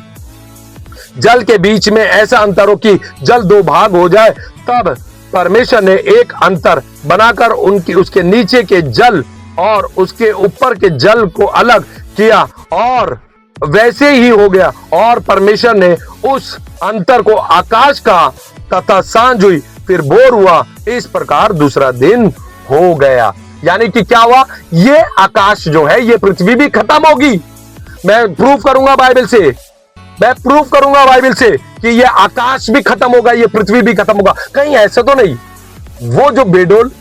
जल के बीच में ऐसा अंतर हो कि जल 2 भाग हो जाए। तब परमेश्वर ने एक अंतर बनाकर उसके नीचे के जल और उसके ऊपर के जल को अलग किया और वैसे ही हो गया। और परमेश्वर ने उस अंतर को आकाश का तथा सांझ हुई, फिर भोर हुआ, इस प्रकार दूसरा दिन हो गया। यानी कि क्या हुआ, ये आकाश जो है, ये पृथ्वी भी खत्म होगी। मैं प्रूफ करूंगा बाइबल से कि ये आकाश भी खत्म होगा, ये पृथ्वी भी खत्म होगा। कहीं ऐसा तो नहीं वो जो बेडोल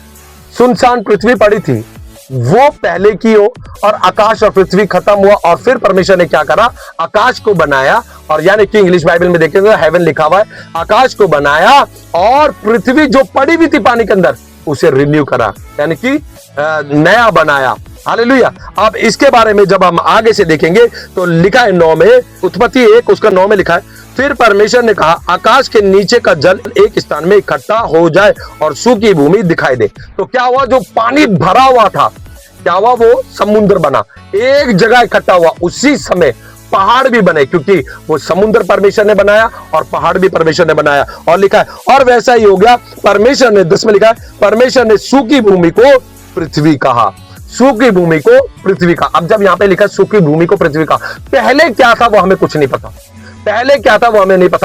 सुनसान पृथ्वी पड़ी थी वो पहले की हो और आकाश और पृथ्वी खत्म हुआ और फिर परमेश्वर ने क्या करा, आकाश को बनाया। और यानी कि इंग्लिश बाइबल में देखेंगे तो हेवन लिखा हुआ है, आकाश को बनाया और पृथ्वी जो पड़ी हुई थी पानी के अंदर उसे रिन्यू करा, यानी कि नया बनाया। हालेलुया। अब इसके बारे में जब हम आगे से देखेंगे तो लिखा है 9 में, उत्पत्ति 1 उसका 9 में लिखा है, फिर परमेश्वर ने कहा आकाश के नीचे का जल एक स्थान में इकट्ठा हो जाए और सूखी भूमि दिखाई दे। तो क्या हुआ, जो पानी भरा हुआ था, क्या हुआ, वो समुद्र बना, एक जगह इकट्ठा हुआ। उसी समय पहाड़ भी बने, क्योंकि वो समुद्र परमेश्वर ने बनाया और पहाड़ भी परमेश्वर ने बनाया। और लिखा है और वैसा ही हो गया। परमेश्वर ने 10 में लिखा है, परमेश्वर ने सूखी भूमि को पृथ्वी कहा, सूखी भूमि को पृथ्वी का। अब जब यहाँ पे लिखा सूखी भूमि को पृथ्वी का, पहले क्या था वो हमें कुछ नहीं पता,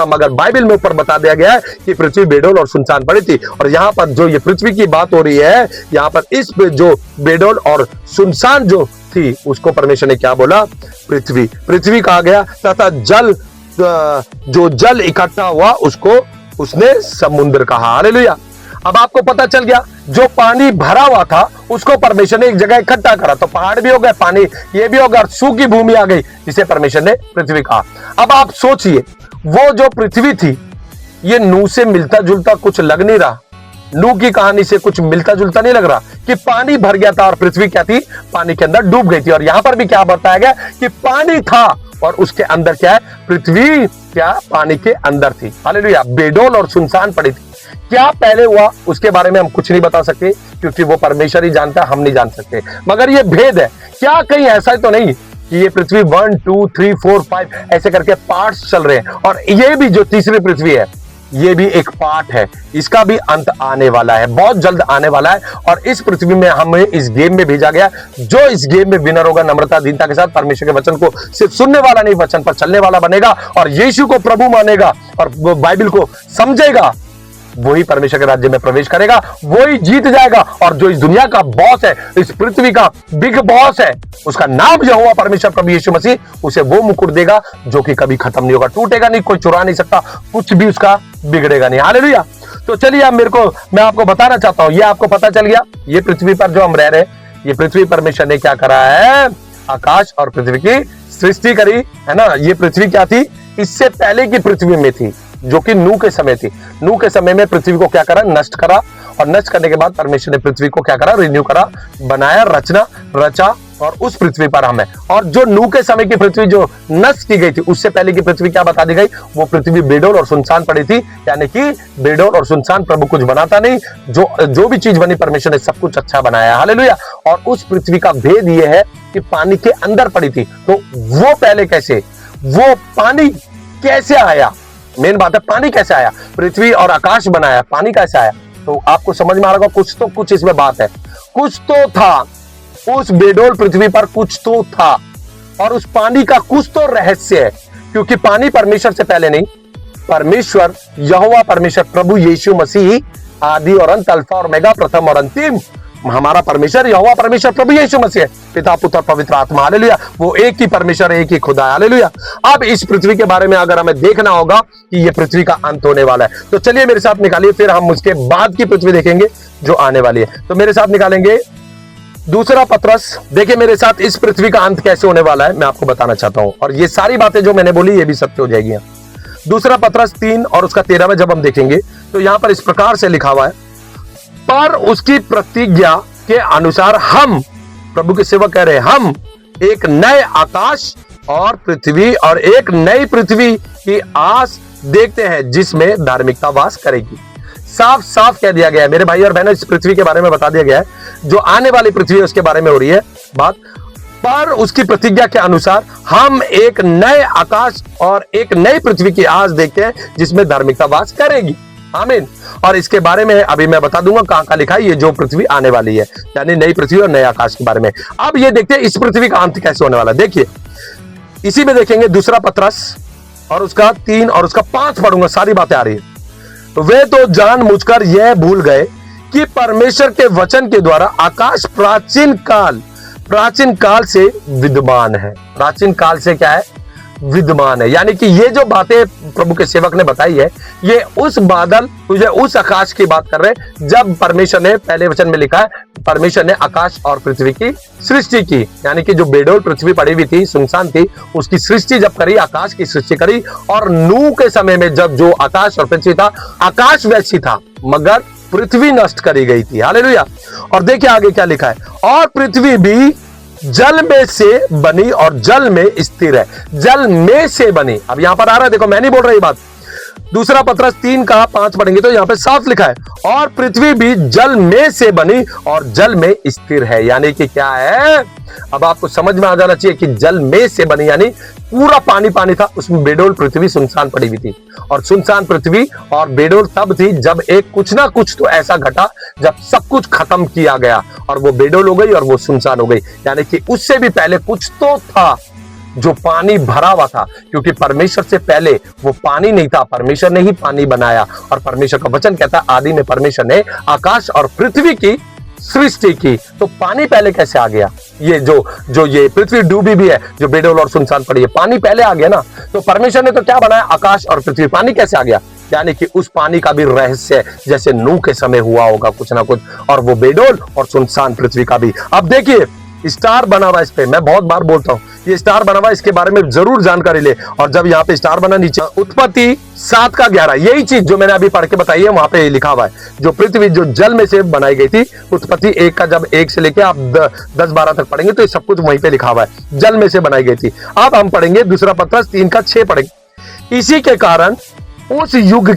मगर बाइबल में ऊपर बता दिया गया है कि पृथ्वी बेडोल और सुनसान पड़ी थी। और यहाँ पर जो ये पृथ्वी की बात हो रही है, यहाँ पर इस जो बेडोल और सुनसान जो थी उसको परमेश्वर ने क्या बोला, पृथ्वी कहा गया। तथा जल, जो जल इकट्ठा हुआ उसको उसने समुद्र कहा। हालेलुया। अब आपको पता चल गया, जो पानी भरा हुआ था उसको परमेश्वर ने एक जगह इकट्ठा करा, तो पहाड़ भी हो गए, पानी ये भी हो गया, सूखी भूमि आ गई, जिसे परमेश्वर ने पृथ्वी कहा। अब आप सोचिए, वो जो पृथ्वी थी, ये नूह से मिलता जुलता कुछ लग नहीं रहा, नूह की कहानी से कुछ मिलता जुलता नहीं लग रहा कि पानी भर गया था और पृथ्वी क्या थी, पानी के अंदर डूब गई थी। और यहां पर भी क्या बताया गया कि पानी था और उसके अंदर क्या है, पृथ्वी क्या पानी के अंदर थी। हालेलुया। बेडोल और सुनसान पड़ी थी। क्या पहले हुआ उसके बारे में हम कुछ नहीं बता सकते, क्योंकि वो परमेश्वर ही जानता है, हम नहीं जान सकते। मगर ये भेद है, क्या कहीं ऐसा तो नहीं कि ये पृथ्वी 1 2 3 4 5 ऐसे करके पार्ट्स चल रहे हैं, और ये भी जो तीसरी पृथ्वी है, ये भी एक पार्ट है, इसका भी अंत आने वाला है, बहुत जल्द आने वाला है। और इस पृथ्वी में हमें इस गेम में भेजा गया, जो इस गेम में विनर होगा, नम्रता दीनता के साथ परमेश्वर के वचन को सिर्फ सुनने वाला नहीं, वचन पर चलने वाला बनेगा और यीशु को प्रभु मानेगा और बाइबल को समझेगा, वही परमेश्वर के राज्य में प्रवेश करेगा, वही जीत जाएगा। और जो इस दुनिया का बॉस है, इस पृथ्वी का बिग बॉस है, उसका नाम यहोवा परमेश्वर प्रभु यीशु मसीह, उसे वो मुकुट देगा जो कि कभी खत्म नहीं होगा, टूटेगा नहीं, कोई चुरा नहीं सकता, कुछ भी उसका बिगड़ेगा नहीं। हालेलुया। तो चलिए अब मैं आपको बताना चाहता हूं, ये आपको पता चल गया, ये पृथ्वी पर जो हम रह रहे हैं, ये पृथ्वी परमेश्वर ने क्या करा है, आकाश और पृथ्वी की सृष्टि करी है ना। ये पृथ्वी क्या थी, इससे पहले की पृथ्वी में थी, जो कि नूह के समय थी। नूह के समय में पृथ्वी को क्या करा, नष्ट करा, और नष्ट करने के बाद परमेश्वर ने पृथ्वी को क्या करा, रिन्यू करा, बनाया, रचा, और उस पृथ्वी पर हम है। और जो नूह के समय की पृथ्वी जो नष्ट की गई थी, उससे पहले की पृथ्वी क्या बता दी गई, वो पृथ्वी बेडोल और सुनसान पड़ी थी। यानी कि बेडोल और सुनसान, प्रभु कुछ बनाता नहीं, जो भी चीज बनी परमेश्वर ने सब कुछ अच्छा बनाया। हालेलुया। और उस पृथ्वी का भेद ये है कि पानी के अंदर पड़ी थी, तो वो पहले कैसे, वो पानी कैसे आया, मेन बात है पानी कैसे आया, पृथ्वी और आकाश बनाया, पानी कैसे आया, तो आपको समझ में आ रहा होगा, कुछ इसमें बात है, कुछ तो था उस बेडोल पृथ्वी पर, कुछ तो था, और उस पानी का कुछ तो रहस्य है, क्योंकि पानी परमेश्वर से पहले नहीं, परमेश्वर यहोवा परमेश्वर प्रभु यीशु मसीह आदि और अंत, अल्फा और ओमेगा, प्रथम और अंतिम, हमारा परमेश्वर यहोवा परमेश्वर प्रभु यीशु मसीह, पिता पुत्र पवित्र आत्मा। हालेलुया। वो एक ही परमेश्वर, एक ही खुदा। हालेलुया। अब इस पृथ्वी के बारे में अगर हमें देखना होगा कि ये पृथ्वी का अंत होने वाला है, तो चलिए मेरे साथ निकालिए, फिर हम उसके बाद की पृथ्वी देखेंगे जो आने वाली है। तो मेरे साथ निकालेंगे दूसरा पत्रस। देखिए मेरे साथ, इस पृथ्वी का अंत कैसे होने वाला है मैं आपको बताना चाहता हूं, और ये सारी बातें जो मैंने बोली ये भी सत्य हो जाएगी। दूसरा पत्रस 3 और उसका 13 में जब हम देखेंगे, तो यहां पर इस प्रकार से लिखा हुआ है, पर उसकी प्रतिज्ञा के अनुसार हम, प्रभु के सेवक कह रहे हैं, हम एक नए आकाश और पृथ्वी और एक नई पृथ्वी की आस देखते हैं, जिसमें धार्मिकता वास करेगी। साफ साफ कह दिया गया है मेरे भाई और बहनों, इस पृथ्वी के बारे में बता दिया गया है, जो आने वाली पृथ्वी है उसके बारे में हो रही है बात। पर उसकी प्रतिज्ञा के अनुसार हम एक नए आकाश और एक नई पृथ्वी की आस देखते हैं, जिसमें धार्मिकता वास करेगी। आमीन। और इसके बारे में अभी मैं बता दूंगा कहां कहां लिखा है, ये जो पृथ्वी आने वाली है, यानी नई पृथ्वी और नए आकाश के बारे में। अब ये देखते हैं इस पृथ्वी का अंत कैसे होने वाला है। देखिए इसी में देखेंगे दूसरा पत्रस और उसका 3 और उसका 5 पढ़ूंगा, सारी बातें आ रही है। वे तो जानबूझकर यह भूल गए कि परमेश्वर के वचन के द्वारा आकाश प्राचीन काल से विद्यमान है। प्राचीन काल से क्या है, विद्यमान है। यानी कि ये जो बातें प्रभु के सेवक ने बताई है, ये उस बादल, उस आकाश की बात कर रहे हैं, जब परमेश्वर ने, पहले वचन में लिखा है, परमेश्वर ने आकाश और पृथ्वी की सृष्टि की। यानी कि जो बेडोल पृथ्वी पड़ी हुई थी, सुनसान थी, उसकी सृष्टि जब करी, आकाश की सृष्टि करी। और नूह के समय में जब जो आकाश और पृथ्वी था, आकाश वैसी था मगर पृथ्वी नष्ट करी गई थी। हालेलुया। और देखिए आगे क्या लिखा है, और पृथ्वी भी जल में से बनी और जल में स्थिर है। जल में से बनी, अब यहां पर आ रहा है, देखो मैं नहीं बोल रही बात, दूसरा पत्रस 3 का 5 पढ़ेंगे तो यहां पे साफ लिखा है, और पृथ्वी भी जल में से बनी और जल में स्थिर है। यानी कि क्या है, अब आपको समझ में आ जाना चाहिए कि जल में से बनी, यानी पूरा पानी पानी था, उसमें बेडोल पृथ्वी सुनसान पड़ी हुई थी। और सुनसान पृथ्वी और बेडोल तब थी जब एक कुछ ना कुछ तो ऐसा घटा, जब सब कुछ खत्म किया गया और वो बेडोल हो गई और वो सुनसान हो गई। यानी कि उससे भी पहले कुछ तो था जो पानी भरा हुआ था, क्योंकि परमेश्वर से पहले वो पानी नहीं था, परमेश्वर ने ही पानी बनाया। और परमेश्वर का वचन कहता है, आदि में परमेश्वर ने आकाश और पृथ्वी की सृष्टि की। तो पानी पहले कैसे आ गया, ये जो ये पृथ्वी डूबी भी है, जो बेडोल और सुनसान पड़ी है, पानी पहले आ गया ना। तो परमेश्वर ने तो क्या बनाया, आकाश और पृथ्वी, पानी कैसे आ गया, यानी कि उस पानी का भी रहस्य जैसे नूह के समय हुआ होगा कुछ ना कुछ, और वो बेडोल और सुनसान पृथ्वी का भी। अब देखिए स्टार बना हुआ, इस पे मैं बहुत बार बोलता हूं, ये स्टार बना हुआ, इसके बारे में जरूर जानकारी ले। और जब यहाँ पे स्टार बना नीचे उत्पत्ति 7 का 11, यही चीज जो मैंने अभी पढ़ के बताई है वहां पे लिखा हुआ है। जो पृथ्वी जो जल में से बनाई गई थी, उत्पत्ति 1 का जब 1 से लेके आप 10-12 तक पढ़ेंगे तो ये सब कुछ वहीं पे लिखा हुआ है, जल में से बनाई गई थी। अब हम पढ़ेंगे दूसरा पत्रस 3 का 6 पढ़ेंगे। इसी के कारण उस युग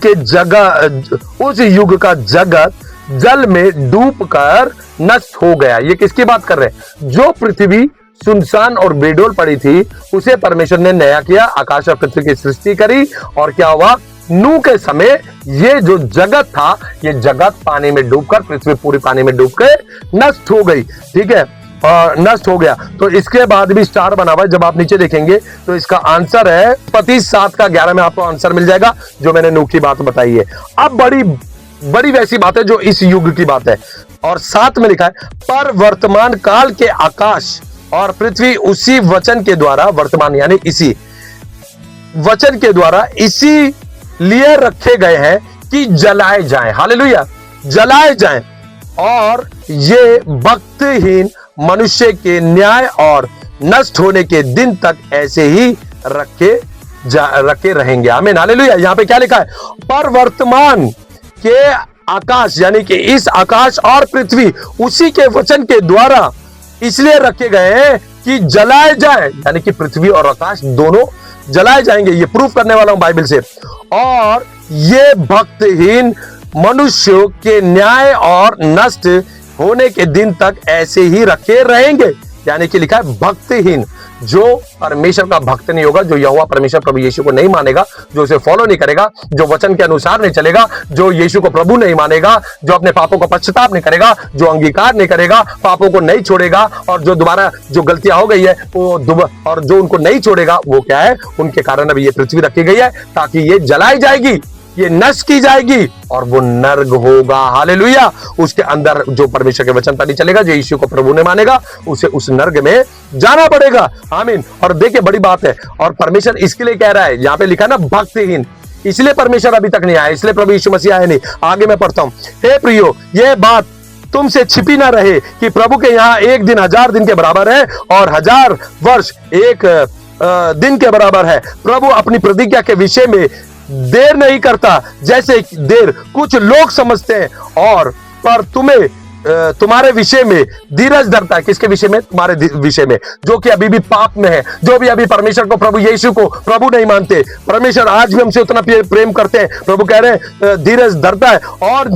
का जगत जल में डूब कर नष्ट हो गया। ये किसकी बात कर रहे हैं? जो पृथ्वी सुनसान और बेडोल पड़ी थी उसे परमेश्वर ने नया किया, आकाश और पृथ्वी की सृष्टि करी। और क्या हुआ? नूह के समय ये जो जगत था, ये जगत पानी में डूबकर, पृथ्वी पूरी पानी में डूबकर नष्ट हो गई। ठीक है, नष्ट हो गया। तो इसके बाद भी स्टार बना हुआ है। जब आप नीचे देखेंगे तो इसका आंसर है उत्पत्ति 7 का 11 में आपको आंसर मिल जाएगा, जो मैंने नूह की बात बताई है। अब बड़ी वैसी बात है जो इस युग की बात है, और 7 में लिखा है, पर वर्तमान काल के आकाश और पृथ्वी उसी वचन के द्वारा, वर्तमान यानी इसी वचन के द्वारा इसी लिए रखे गए हैं कि जलाए जाएं। हालेलुया, जलाए जाएं। और ये भक्तिहीन मनुष्य के न्याय और नष्ट होने के दिन तक ऐसे ही रखे रहेंगे। आमीन, हालेलुया। यहां पे क्या लिखा है? पर वर्तमान के आकाश यानी कि इस आकाश और पृथ्वी उसी के वचन के द्वारा इसलिए रखे गए हैं कि जलाए जाए, यानी कि पृथ्वी और आकाश दोनों जलाए जाएंगे। ये प्रूफ करने वाला हूं बाइबल से। और ये भक्तहीन मनुष्यों के न्याय और नष्ट होने के दिन तक ऐसे ही रखे रहेंगे। यानी कि लिखा है भक्तहीन, जो परमेश्वर का भक्त नहीं होगा, जो यहोवा परमेश्वर प्रभु यीशु को नहीं मानेगा, जो उसे फॉलो नहीं करेगा, जो वचन के अनुसार नहीं चलेगा, जो यीशु को प्रभु नहीं मानेगा, जो अपने पापों का पश्चाताप नहीं करेगा, जो अंगीकार नहीं करेगा, पापों को नहीं छोड़ेगा, और जो दोबारा जो गलतियां हो गई है वो और जो उनको नहीं छोड़ेगा, वो क्या है? उनके कारण अभी ये पृथ्वी रखी गई है ताकि ये जलाई जाएगी, ये नष्ट की जाएगी और वो नर्क होगा। हालेलुया। उसके अंदर जो परमेश्वर के वचन पर नहीं चलेगा, जो यीशु को प्रभु ने मानेगा, उसे उस नर्क में जाना पड़ेगा। आमीन। और देखिए बड़ी बात है, और परमेश्वर इसके लिए कह रहा है, यहां पे लिखा ना भक्तिहीन, इसलिए परमेश्वर अभी तक नहीं आया, इसलिए प्रभु यीशु मसीह आए नहीं। आगे मैं पढ़ता हूं। हे प्रियो, यह बात तुमसे छिपी ना रहे कि प्रभु के यहाँ एक दिन 1000 दिन के बराबर है और 1000 वर्ष एक दिन के बराबर है। प्रभु अपनी प्रतिज्ञा के विषय में देर नहीं करता, जैसे देर कुछ लोग समझते हैं, और पर तुम्हारे विषय में धीरज धरता है। किसके विषय में? तुम्हारे विषय में, जो कि अभी भी पाप में है, जो भी अभी परमेश्वर को, प्रभु यीशु को प्रभु नहीं मानते। परमेश्वर आज भी हमसे उतना प्रेम करते हैं। प्रभु कह रहे हैं धीरज धरता है और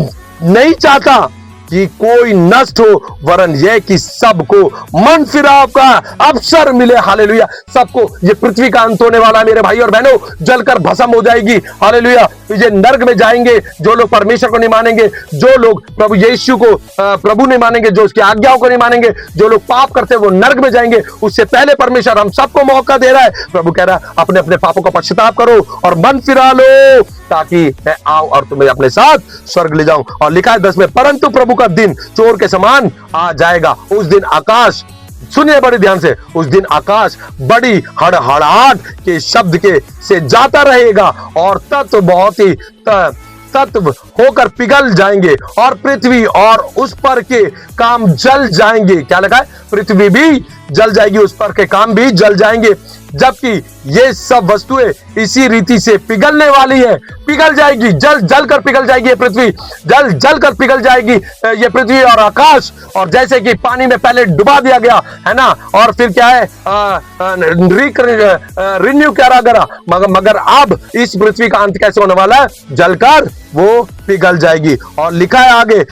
नहीं चाहता कि कोई नष्ट हो, वरन यह कि सबको मन फिराव का अवसर मिले। हालेलुया। सबको, ये पृथ्वी का अंत होने वाला है मेरे भाई और बहनों, जलकर भस्म हो जाएगी। हालेलुया। ये नर्क में जाएंगे जो लोग परमेश्वर को नहीं मानेंगे, जो लोग प्रभु यीशु को प्रभु नहीं मानेंगे, जो उसकी आज्ञाओं को नहीं मानेंगे, जो लोग पाप करते हैं वो नर्क में जाएंगे। उससे पहले परमेश्वर हम सबको मौका दे रहा है। प्रभु कह रहा है अपने अपने पापों का पश्चाताप करो और मन फिरा लो, ताकि मैं आऊं और तुम्हें अपने साथ स्वर्ग ले जाऊं। और लिखा है 10 में, परंतु प्रभु का दिन चोर के समान आ जाएगा। उस दिन आकाश, सुनिए बड़े ध्यान से, उस दिन आकाश बड़ी हड़हड़ाहट के शब्द के से जाता रहेगा और तत्व बहुत ही तत्व होकर पिघल जाएंगे और पृथ्वी और उस पर के काम जल जाएंगे। क्या लगा है? पृथ्वी भी जल जाएगी, उस पर के काम भी जल जाएंगे। जबकि ये सब वस्तुएं इसी रीति से पिघलने वाली है, पिघल जाएगी, जल कर पिघल जाएगी ये पृथ्वी, जल कर पिघल जाएगी ये पृथ्वी और आकाश। और जैसे कि पानी में पहले डुबा दिया गया है ना, और फिर क्या है रिन्यू करा गया, मगर अब इस पृथ्वी का अंत कैसे होने वाला है? जलकर वो पिघल जाएगी। और लिखा है आगे,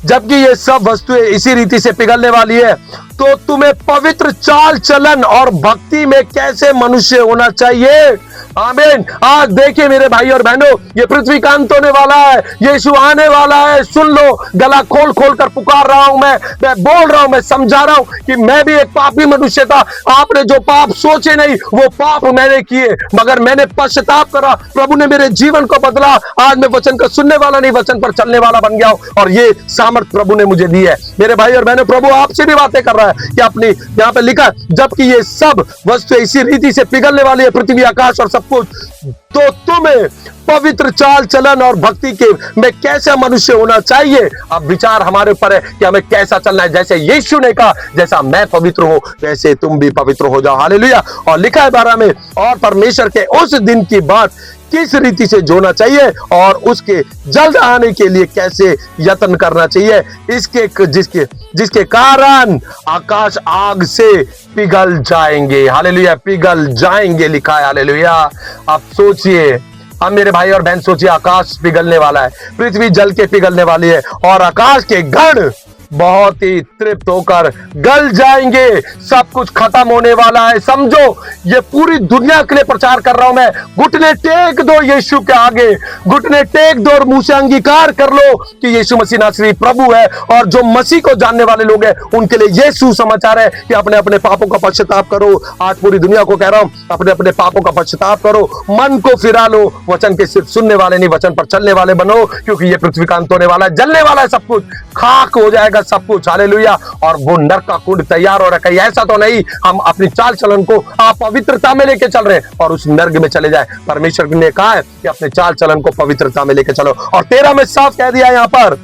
जबकि ये सब वस्तुएं इसी रीति से पिघलने वाली है, तो तुम्हें पवित्र चाल चलन और भक्ति में कैसे मनुष्य होना चाहिए। आमीन। आज देखिए मेरे भाई और बहनों, ये पृथ्वी का अंत होने वाला है, यीशु आने वाला है। सुन लो, गला खोल खोल कर पुकार रहा हूं, मैं बोल रहा हूं, मैं समझा रहा हूं कि मैं भी एक पापी मनुष्य था। आपने जो पाप सोचे नहीं वो पाप मैंने किए, मगर मैंने पश्चाताप करा, प्रभु ने मेरे जीवन को बदला। आज मैं वचन का सुनने वाला नहीं, वचन पर चलने वाला बन गया हूं, और ये सामर्थ प्रभु ने मुझे दी है। मेरे भाई और बहनों, प्रभु आपसे भी बातें कर रहा है। है कि अपनी यहाँ पे लिखा है जबकि ये सब वस्तु इसी रीति से पिघलने वाली है, पृथ्वी आकाश और सब कुछ, तो तुम्हें पवित्र चाल चलन और भक्ति के में कैसा मनुष्य होना चाहिए। अब विचार हमारे ऊपर है कि हमें कैसा चलना है। जैसे यीशु ने कहा जैसा मैं पवित्र हूं वैसे तुम भी पवित्र हो जाओ। हालेलुया। और लिखा है 12 में, और परमेश्वर के उस दिन की बात किस रीति से जोना चाहिए और उसके जल्द आने के लिए कैसे यत्न करना चाहिए, जिसके कारण आकाश आग से पिघल जाएंगे। हालेलुया, पिघल जाएंगे लिखा है। हालेलुया। आप सोचिए, अब मेरे भाई और बहन सोचिए, आकाश पिघलने वाला है, पृथ्वी जल के पिघलने वाली है और आकाश के गण बहुत ही तृप्त होकर गल जाएंगे। सब कुछ खत्म होने वाला है। समझो, ये पूरी दुनिया के लिए प्रचार कर रहा हूं मैं। घुटने टेक दो यीशु के आगे, घुटने टेक दो और मुंह से अंगीकार कर लो कि यीशु मसीह नासरी प्रभु है। और जो मसीह को जानने वाले लोग हैं उनके लिए ये सुसमाचार है कि अपने अपने पापों का पश्चाताप करो। आज पूरी दुनिया को कह रहा हूं, अपने अपने पापों का पश्चाताप करो, मन को फिरा लो, वचन के सिर्फ सुनने वाले नहीं वचन पर चलने वाले बनो, क्योंकि ये पृथ्वी का अंत होने वाला है, जलने वाला है, सब कुछ खाक हो जाएगा सब कुछ। हालेलुया। और वो नरक का कुंड तैयार हो रखा है। ऐसा तो नहीं हम अपनी चाल चलन को पवित्रता में लेके चल रहे हैं और उस नर्क में चले जाए। परमेश्वर ने कहा है कि अपने चाल चलन को पवित्रता में लेके चलो। और 13 में साफ कह दिया यहां पर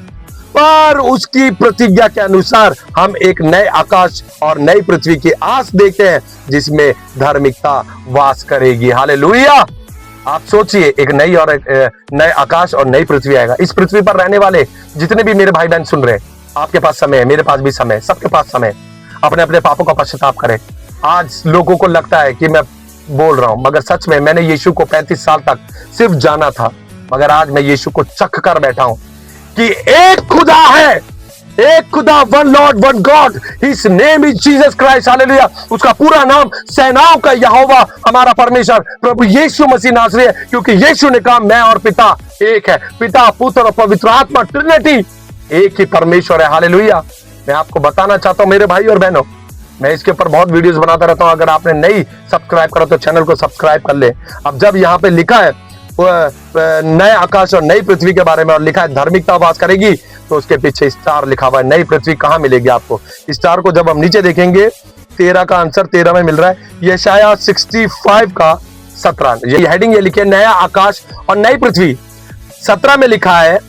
उसकी प्रतिज्ञा के अनुसार हम एक नए आकाश और नई पृथ्वी की आस देखते हैं जिसमें धार्मिकता वास करेगी। हालेलुया। आप सोचिए, एक नई और एक नए आकाश और नई पृथ्वी आएगा। इस पृथ्वी पर रहने वाले जितने भी मेरे भाई बहन सुन रहे हैं, आपके पास समय है, मेरे पास भी समय है, सबके पास समय है। अपने अपने पापों का पश्चाताप करें। आज लोगों को लगता है कि मैं बोल रहा हूं, मगर सच में मैंने यीशु को 35 साल तक सिर्फ जाना था, मगर आज मैं यीशु को चख कर बैठा हूं कि एक खुदा है, एक खुदा, one Lord one God, his name is Jesus Christ. Hallelujah. उसका पूरा नाम सेनाओं का यहोवा हमारा परमेश्वर प्रभु यीशु मसीह नासरी है, क्योंकि यीशु ने कहा मैं और पिता एक है। पिता, पुत्र और पवित्र आत्मा, ट्रिनिटी एक ही परमेश्वर है। हालेलुया। मैं आपको बताना चाहता हूं मेरे भाई और बहनों, मैं इसके ऊपर बहुत वीडियोस बनाता रहता हूं। अगर आपने नहीं सब्सक्राइब करा तो चैनल को सब्सक्राइब कर ले। अब जब यहाँ पे लिखा है नए आकाश और नई पृथ्वी के बारे में और लिखा है धार्मिकता वास करेगी, तो उसके पीछे स्टार लिखा हुआ है। नई पृथ्वी कहां मिलेगी आपको? स्टार को जब हम नीचे देखेंगे, 13 का आंसर 13 में मिल रहा है। यशायाह 65 का 17, ये हेडिंग ये लिखे नया आकाश और नई पृथ्वी। 17 में लिखा है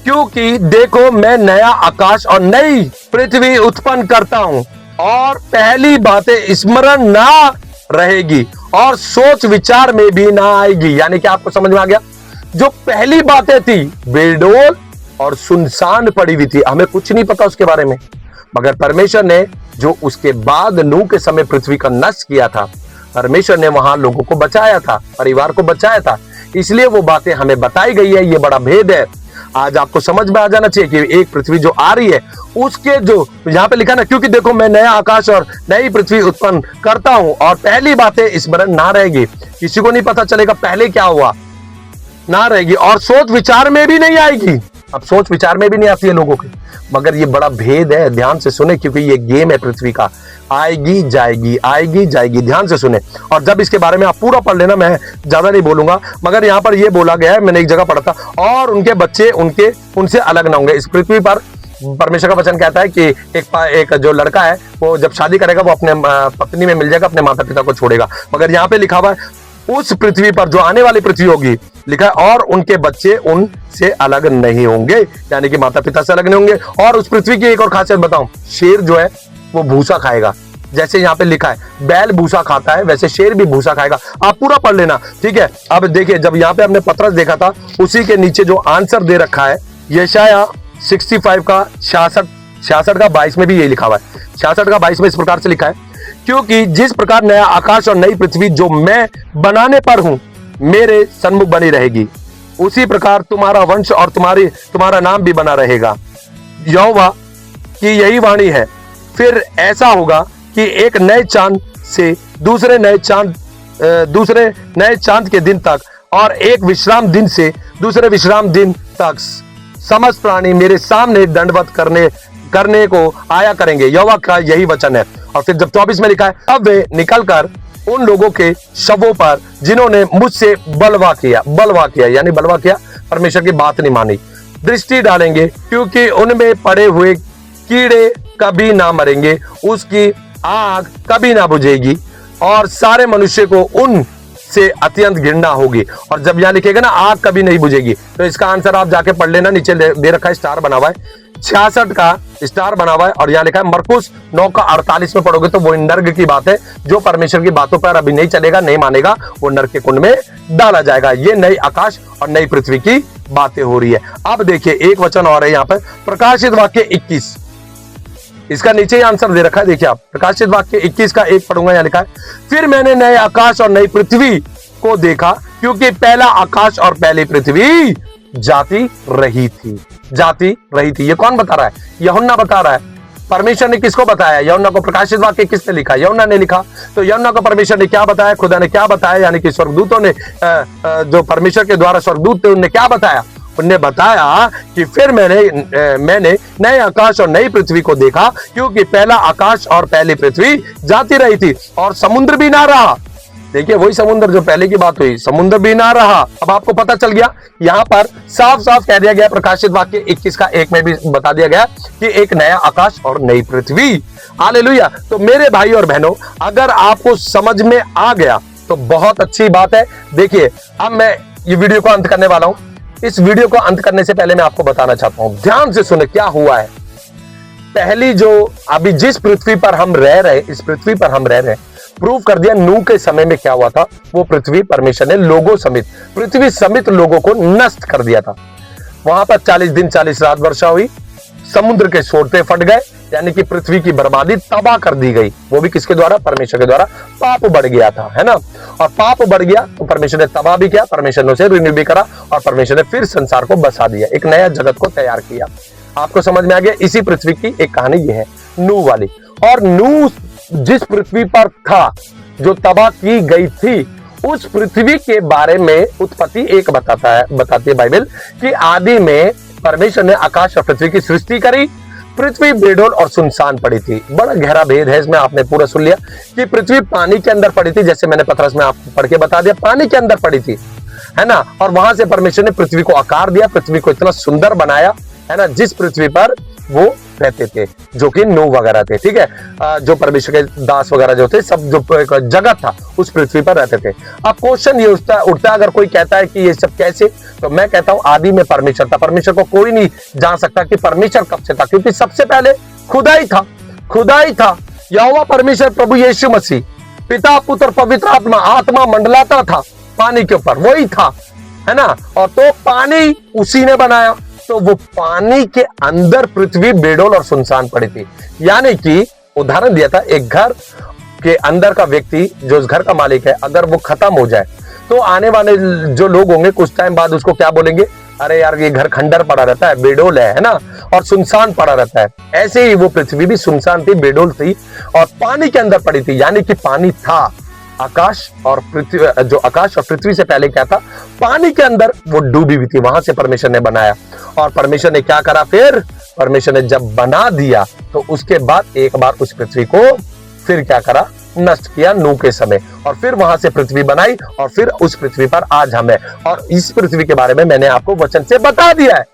क्योंकि देखो मैं नया आकाश और नई पृथ्वी उत्पन्न करता हूं और पहली बातें स्मरण ना रहेगी और सोच विचार में भी ना आएगी। यानी कि आपको समझ में आ गया, जो पहली बातें थी बेडोल और सुनसान पड़ी हुई थी, हमें कुछ नहीं पता उसके बारे में, मगर परमेश्वर ने जो उसके बाद नूह के समय पृथ्वी का नष्ट किया था, परमेश्वर ने वहां लोगों को बचाया था, परिवार को बचाया था, इसलिए वो बातें हमें बताई गई है। ये बड़ा भेद है। आज आपको समझ में आ जाना चाहिए कि एक पृथ्वी जो आ रही है उसके जो यहां पे लिखा ना, क्योंकि देखो मैं नया आकाश और नई पृथ्वी उत्पन्न करता हूं और पहली बातें स्मरण ना रहेगी, किसी को नहीं पता चलेगा पहले क्या हुआ, ना रहेगी और सोच विचार में भी नहीं आएगी। अब सोच विचार में भी नहीं आती है लोगों की, मगर ये बड़ा भेद है। ध्यान से सुने, क्योंकि ये गेम है पृथ्वी का, आएगी जाएगी आएगी जाएगी। ध्यान से सुने और जब इसके बारे में आप पूरा पढ़ लेना, मैं ज्यादा नहीं बोलूंगा, मगर यहाँ पर ये बोला गया है, मैंने एक जगह पढ़ा था, और उनके बच्चे उनसे अलग ना होंगे। इस पृथ्वी पर परमेश्वर का वचन कहता है कि एक जो लड़का है वो जब शादी करेगा वो अपने पत्नी में मिल जाएगा, अपने माता पिता को छोड़ेगा। मगर यहाँ पे लिखा हुआ है उस पृथ्वी पर जो आने वाली पृथ्वी होगी, लिखा है और उनके बच्चे उनसे अलग नहीं होंगे, यानी कि माता पिता से अलग नहीं होंगे। और उस पृथ्वी की एक और खासियत बताऊं, शेर जो है वो भूसा खाएगा। जैसे यहाँ पे लिखा है बैल भूसा खाता है, वैसे शेर भी भूसा खाएगा। आप पूरा पढ़ लेना, ठीक है। अब देखिए, जब यहाँ पे हमने पत्रस देखा था, उसी के नीचे जो आंसर दे रखा है यशायाह 65 का 66 का 22 में भी यही लिखा हुआ है। 66 का 22 में इस प्रकार से लिखा है, क्योंकि जिस प्रकार नया आकाश और नई पृथ्वी जो मैं बनाने पर हूं मेरे सन्मुख बनी रहेगी, उसी प्रकार तुम्हारा वंश और तुम्हारा नाम भी बना रहेगा। यहोवा की यही वाणी है। फिर ऐसा होगा कि एक नए चांद से दूसरे नए चांद के दिन तक और एक विश्राम दिन से दूसरे विश्राम दिन तक समस्त प्राणी मेरे सामने दंडवत करने को आया करेंगे। यहोवा का यही वचन है। और फिर जब 24 में लिखा है, अब वे निकलकर उन लोगों के शवों पर जिन्होंने मुझसे बलवा किया यानी बलवा किया, परमेश्वर की बात नहीं मानी, दृष्टि डालेंगे, क्योंकि उनमें पड़े हुए कीड़े कभी ना मरेंगे, उसकी आग कभी ना बुझेगी और सारे मनुष्य को उन से अत्यंत घृणा होगी। और जब यहां लिखेगा ना आग कभी नहीं बुझेगी, तो इसका आंसर आप जाके पढ़ लेना, नीचे दे रखा है, स्टार बना हुआ है, 66 का स्टार बना हुआ है और यहां लिखा है मरकुस 9 का 48 में पढ़ोगे तो वो नर्क की बात है। जो परमेश्वर की बातों पर अभी नहीं चलेगा, नहीं मानेगा, वो नर्क के कुंड में डाला जाएगा। ये नई आकाश और नई पृथ्वी की बातें हो रही है। अब देखिए एक वचन और है यहाँ पर, प्रकाशित वाक्य 21, इसका नीचे ही आंसर दे रखा है, देखिए आप, प्रकाशित वाक्य 21 का 1 पढ़ूंगा, यहां लिखा है, फिर मैंने नए आकाश और नई पृथ्वी को देखा, क्योंकि पहला आकाश और पहली पृथ्वी जाती रही थी, जाती रही थी। ये कौन बता रहा है? यूहन्ना बता रहा है। परमेश्वर ने किसको बताया? यूहन्ना को। प्रकाशित वाक्य किसने लिखा? यूहन्ना ने लिखा। तो यूहन्ना को परमेश्वर ने क्या बताया? खुदा ने क्या बताया? यानी कि स्वर्गदूतों ने, जो परमेश्वर के द्वारा स्वर्गदूत थे, उन्होंने क्या बताया? उन्होंने बताया कि फिर मैंने नए आकाश और नई पृथ्वी को देखा, क्योंकि पहला आकाश और पहली पृथ्वी जाती रही थी और समुद्र भी ना रहा। देखिए वही समुद्र जो पहले की बात हुई, समुद्र भी ना रहा। अब आपको पता चल गया, यहां पर साफ साफ कह दिया गया, प्रकाशित वाक्य 21 का 1 में भी बता दिया गया कि एक नया आकाश और नई पृथ्वी। हालेलुया। तो मेरे भाई और बहनों, अगर आपको समझ में आ गया तो बहुत अच्छी बात है। देखिए अब मैं ये वीडियो को अंत करने वाला हूं। इस वीडियो को अंत करने से पहले मैं आपको बताना चाहता हूं, ध्यान से सुने क्या हुआ है। पहली जो अभी जिस पृथ्वी पर हम रह रहे, इस पृथ्वी पर हम रह रहे, प्रूव कर दिया नूह के समय में क्या हुआ था। वो पृथ्वी परमेश्वर ने लोगों समेत, पृथ्वी समेत लोगों को नष्ट कर दिया था। वहां पर 40 दिन 40 रात वर्षा हुई, समुद्र के सोते फट गए, यानी कि पृथ्वी की बर्बादी तबाह कर दी गई। वो भी किसके द्वारा? परमेश्वर के द्वारा। पाप बढ़ गया था, है ना, और पाप बढ़ गया तो परमेश्वर ने तबाह भी किया, परमेश्वर ने उसे रिन्यू भी करा और परमेश्वर ने फिर संसार को बसा दिया, एक नया जगत को तैयार किया। आपको समझ में आ गया? इसी पृथ्वी की एक कहानी ये है, नूह वाली। और नूह जिस पृथ्वी पर था, जो तबाह की गई थी, उस पृथ्वी के बारे में उत्पत्ति 1 बताती है बाइबल कि आदि में परमेश्वर ने आकाश और पृथ्वी की सृष्टि करी। पृथ्वी बेडोल और सुनसान पड़ी थी। बड़ा गहरा भेद है इसमें, आपने पूरा सुन लिया कि पृथ्वी पानी के अंदर पड़ी थी, जैसे मैंने पतरस में आपको पढ़ के बता दिया, पानी के अंदर पड़ी थी, है ना। और वहां से परमेश्वर ने पृथ्वी को आकार दिया, पृथ्वी को इतना सुंदर बनाया, है ना, जिस पृथ्वी पर वो रहते थे, जो कि नूह वगैरह थे, ठीक है, जो परमेश्वर के दास वगैरह जो थे, सब जो जगत था उस पृथ्वी पर रहते थे। अब क्वेश्चन ये उठता है, अगर कोई कहता है कि ये सब कैसे, तो मैं कहता हूं आदि में परमेश्वर था। परमेश्वर को कोई नहीं जान सकता कि परमेश्वर कब से था, क्योंकि सबसे पहले खुदा ही था, खुदा ही था। यहोवा परमेश्वर प्रभु यीशु मसीह, पिता पुत्र पवित्र आत्मा मंडलाता था पानी के ऊपर, वही था, है ना। और तो पानी उसी ने बनाया, तो वो पानी के अंदर पृथ्वी बेडोल और सुनसान पड़ी थी। यानी कि उदाहरण दिया था, एक घर के अंदर का व्यक्ति जो उस घर का मालिक है, अगर वो खत्म हो जाए तो आने वाले जो लोग होंगे कुछ टाइम बाद उसको क्या बोलेंगे? अरे यार ये घर खंडर पड़ा रहता है, बेडोल है ना, और सुनसान पड़ा रहता है। ऐसे ही वो पृथ्वी भी सुनसान थी, बेडोल थी और पानी के अंदर पड़ी थी। यानी कि पानी था, आकाश और पृथ्वी, जो आकाश और पृथ्वी से पहले क्या था, पानी के अंदर वो डूबी हुई थी। वहां से परमेश्वर ने बनाया और परमेश्वर ने क्या करा? फिर परमेश्वर ने जब बना दिया तो उसके बाद एक बार उस पृथ्वी को फिर क्या करा? नष्ट किया नूह के समय, और फिर वहां से पृथ्वी बनाई और फिर उस पृथ्वी पर आज हम है। और इस पृथ्वी के बारे में मैंने आपको वचन से बता दिया है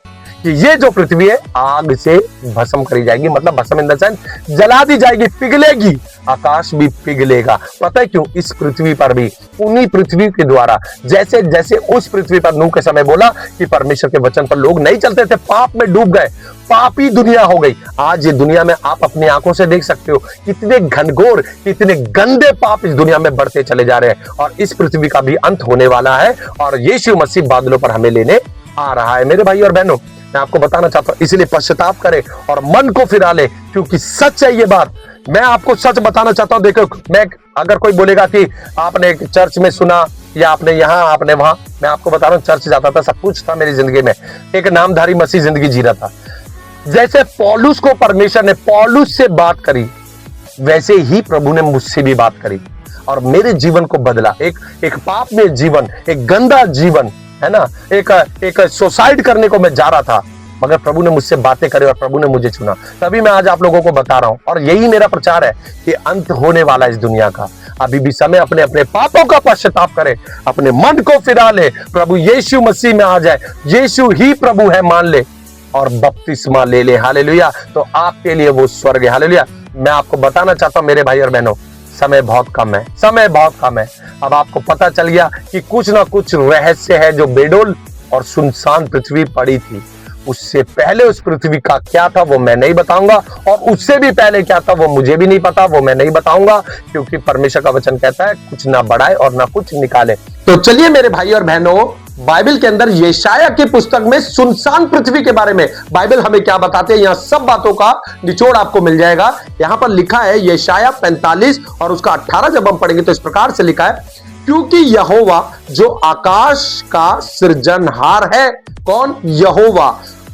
कि ये जो पृथ्वी है आग से भस्म करी जाएगी, मतलब भस्म इन द सेंस जला दी जाएगी, पिघलेगी, आकाश भी पिघलेगा। पता है क्यों? इस पृथ्वी पर भी उन्हीं पृथ्वी के द्वारा, जैसे जैसे उस पृथ्वी पर नूह के समय बोला कि परमेश्वर के वचन पर लोग नहीं चलते थे, पाप में डूब गए, पापी दुनिया हो गई। आज ये दुनिया में आप अपनी आंखों से देख सकते हो कितने घनघोर, कितने गंदे पाप इस दुनिया में बढ़ते चले जा रहे हैं। और इस पृथ्वी का भी अंत होने वाला है और यीशु मसीह बादलों पर हमें लेने आ रहा है। मेरे भाई और बहनों, मैं आपको बताना चाहता हूं, इसलिए पश्चाताप करें और मन को फिरा ले, क्योंकि सच है ये बात। मैं आपको सच बताना चाहता हूं। देखो, मैं अगर कोई बोलेगा कि आपने एक चर्च में सुना या आपने यहाँ आपने वहां, मैं आपको बता रहा हूं, चर्च जाता था, सब कुछ था मेरी जिंदगी में, एक नामधारी मसीह जिंदगी जी रहा था। जैसे पौलुस को परमेश्वर ने पौलुस से बात करी, वैसे ही प्रभु ने मुझसे भी बात करी और मेरे जीवन को बदला। एक पाप में जीवन, एक गंदा जीवन, है ना, एक सुसाइड करने को मैं जा रहा था, मगर प्रभु ने मुझसे बातें करी और प्रभु ने मुझे चुना। तभी मैं आज आप लोगों को बता रहा हूं और यही मेरा प्रचार है कि अंत होने वाला इस दुनिया का। अभी भी समय अपने अपने पापों का पश्चाताप करे, अपने मन को फिरा ले, प्रभु यीशु मसीह में आ जाए, यीशु ही प्रभु है मान ले, और बपतिस्मा ले ले। हालेलुया। तो आपके लिए वो स्वर्ग है। हालेलुया। मैं आपको बताना चाहता हूं मेरे भाई और बहनों, समय बहुत कम है, समय बहुत कम है। अब आपको पता चल गया कि कुछ ना कुछ रहस्य है जो बेडोल और सुनसान पृथ्वी पड़ी थी। उससे पहले उस पृथ्वी का क्या था वो मैं नहीं बताऊंगा, और उससे भी पहले क्या था वो मुझे भी नहीं पता, वो मैं नहीं बताऊंगा, क्योंकि परमेश्वर का वचन कहता है कुछ ना बढ़ाए और ना कुछ निकाले। तो चलिए मेरे भाई और बहनों, बाइबल के अंदर यशायाह की पुस्तक में सुनसान पृथ्वी के बारे में बाइबल हमें क्या बताते हैं, यहां सब बातों का निचोड़ आपको मिल जाएगा। यहां पर लिखा है यशायाह 45 और उसका 18 जब हम पढ़ेंगे तो इस प्रकार से लिखा है, क्योंकि यहोवा जो आकाश का सृजनहार है, कौन? यहोवा,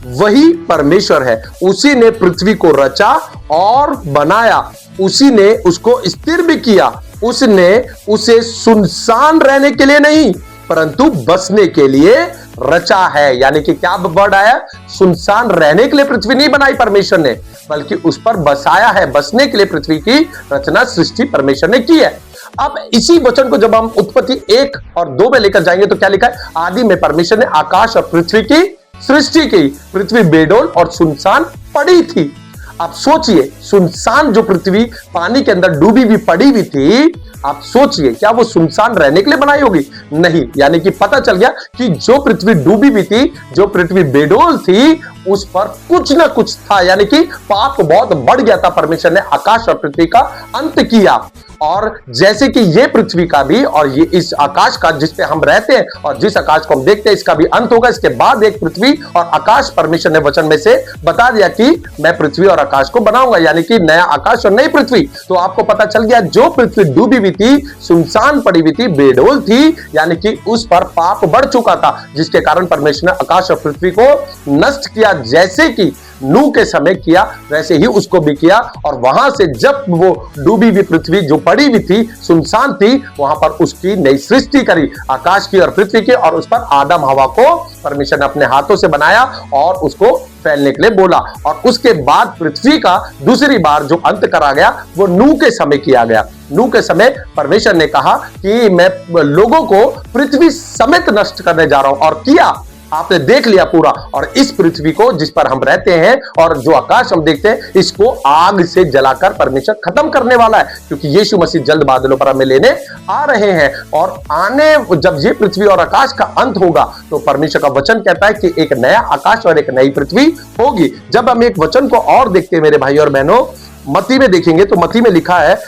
वही परमेश्वर है। उसी ने पृथ्वी को रचा और बनाया, उसी ने उसको स्थिर भी किया। उसने उसे सुनसान रहने के लिए नहीं परंतु बसने के लिए रचा है। यानी कि क्या वर्ड आया? सुनसान रहने के लिए पृथ्वी नहीं बनाई परमेश्वर ने, बल्कि उस पर बसाया है। बसने के लिए पृथ्वी की रचना, सृष्टि परमेश्वर ने की है। अब इसी वचन को जब हम उत्पत्ति 1 और 2 में लेकर जाएंगे तो क्या लिखा है? आदि में परमेश्वर ने आकाश और पृथ्वी की सृष्टि की। पृथ्वी बेडोल और सुनसान पड़ी थी। आप सोचिए, सुनसान जो पृथ्वी पानी के अंदर डूबी हुई पड़ी हुई थी, आप सोचिए क्या वो सुनसान रहने के लिए बनाई होगी? नहीं। यानी कि पता चल गया कि जो पृथ्वी डूबी हुई थी, जो पृथ्वी बेडोल थी, उस पर कुछ ना कुछ था। यानी कि पाप बहुत बढ़ गया था। परमेश्वर ने आकाश और पृथ्वी का अंत किया। और जैसे कि ये पृथ्वी का भी और ये इस आकाश का जिस पे हम रहते हैं और जिस आकाश को हम देखते हैं, इसका भी अंत होगा। इसके बाद एक पृथ्वी और आकाश परमेश्वर ने वचन में से बता दिया कि मैं पृथ्वी और आकाश को बनाऊंगा, यानी कि नया आकाश और नई पृथ्वी। तो आपको पता चल गया जो पृथ्वी डूबी हुई थी, सुनसान पड़ी हुई थी, बेडोल थी, यानी कि उस पर पाप बढ़ चुका था, जिसके कारण परमेश्वर ने आकाश और पृथ्वी को नष्ट किया। जैसे कि नूह के समय किया वैसे ही उसको भी किया। और वहां से जब वो डूबी हुई पृथ्वी जो पड़ी हुई थी, सुनसान थी, वहां पर उसकी नई सृष्टि करी, आकाश की और पृथ्वी की, और उस पर आदम हवा को परमेश्वर ने अपने हाथों से बनाया और उसको फैलने के लिए बोला। और उसके बाद पृथ्वी का दूसरी बार जो अंत करा गया वो नूह के समय किया गया। नूह के समय परमेश्वर ने कहा कि मैं लोगों को पृथ्वी समेत नष्ट करने जा रहा हूं, और किया। आपने देख लिया पूरा। और इस पृथ्वी को जिस पर हम रहते हैं और जो आकाश हम देखते हैं, इसको आग से जलाकर परमेश्वर खत्म करने वाला है, क्योंकि यीशु मसीह जल्द बादलों पर हमें लेने आ रहे हैं। और आने जब ये पृथ्वी और आकाश का अंत होगा तो परमेश्वर का वचन कहता है कि एक नया आकाश और एक नई पृथ्वी होगी। जब हम एक वचन को और देखते हैं मेरे भाई और बहनों, मत्ती में देखेंगे तो मत्ती में लिखा है,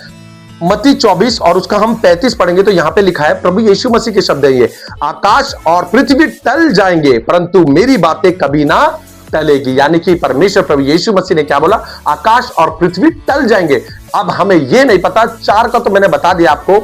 मत्ती 24 और उसका हम 35 पढ़ेंगे तो यहां पे लिखा है, प्रभु यीशु मसीह के शब्द है ये, आकाश और पृथ्वी टल जाएंगे परंतु मेरी बातें कभी ना टलेगी। यानी कि परमेश्वर प्रभु यीशु मसीह ने क्या बोला? आकाश और पृथ्वी टल जाएंगे। अब हमें ये नहीं पता, 4 का तो मैंने बता दिया आपको।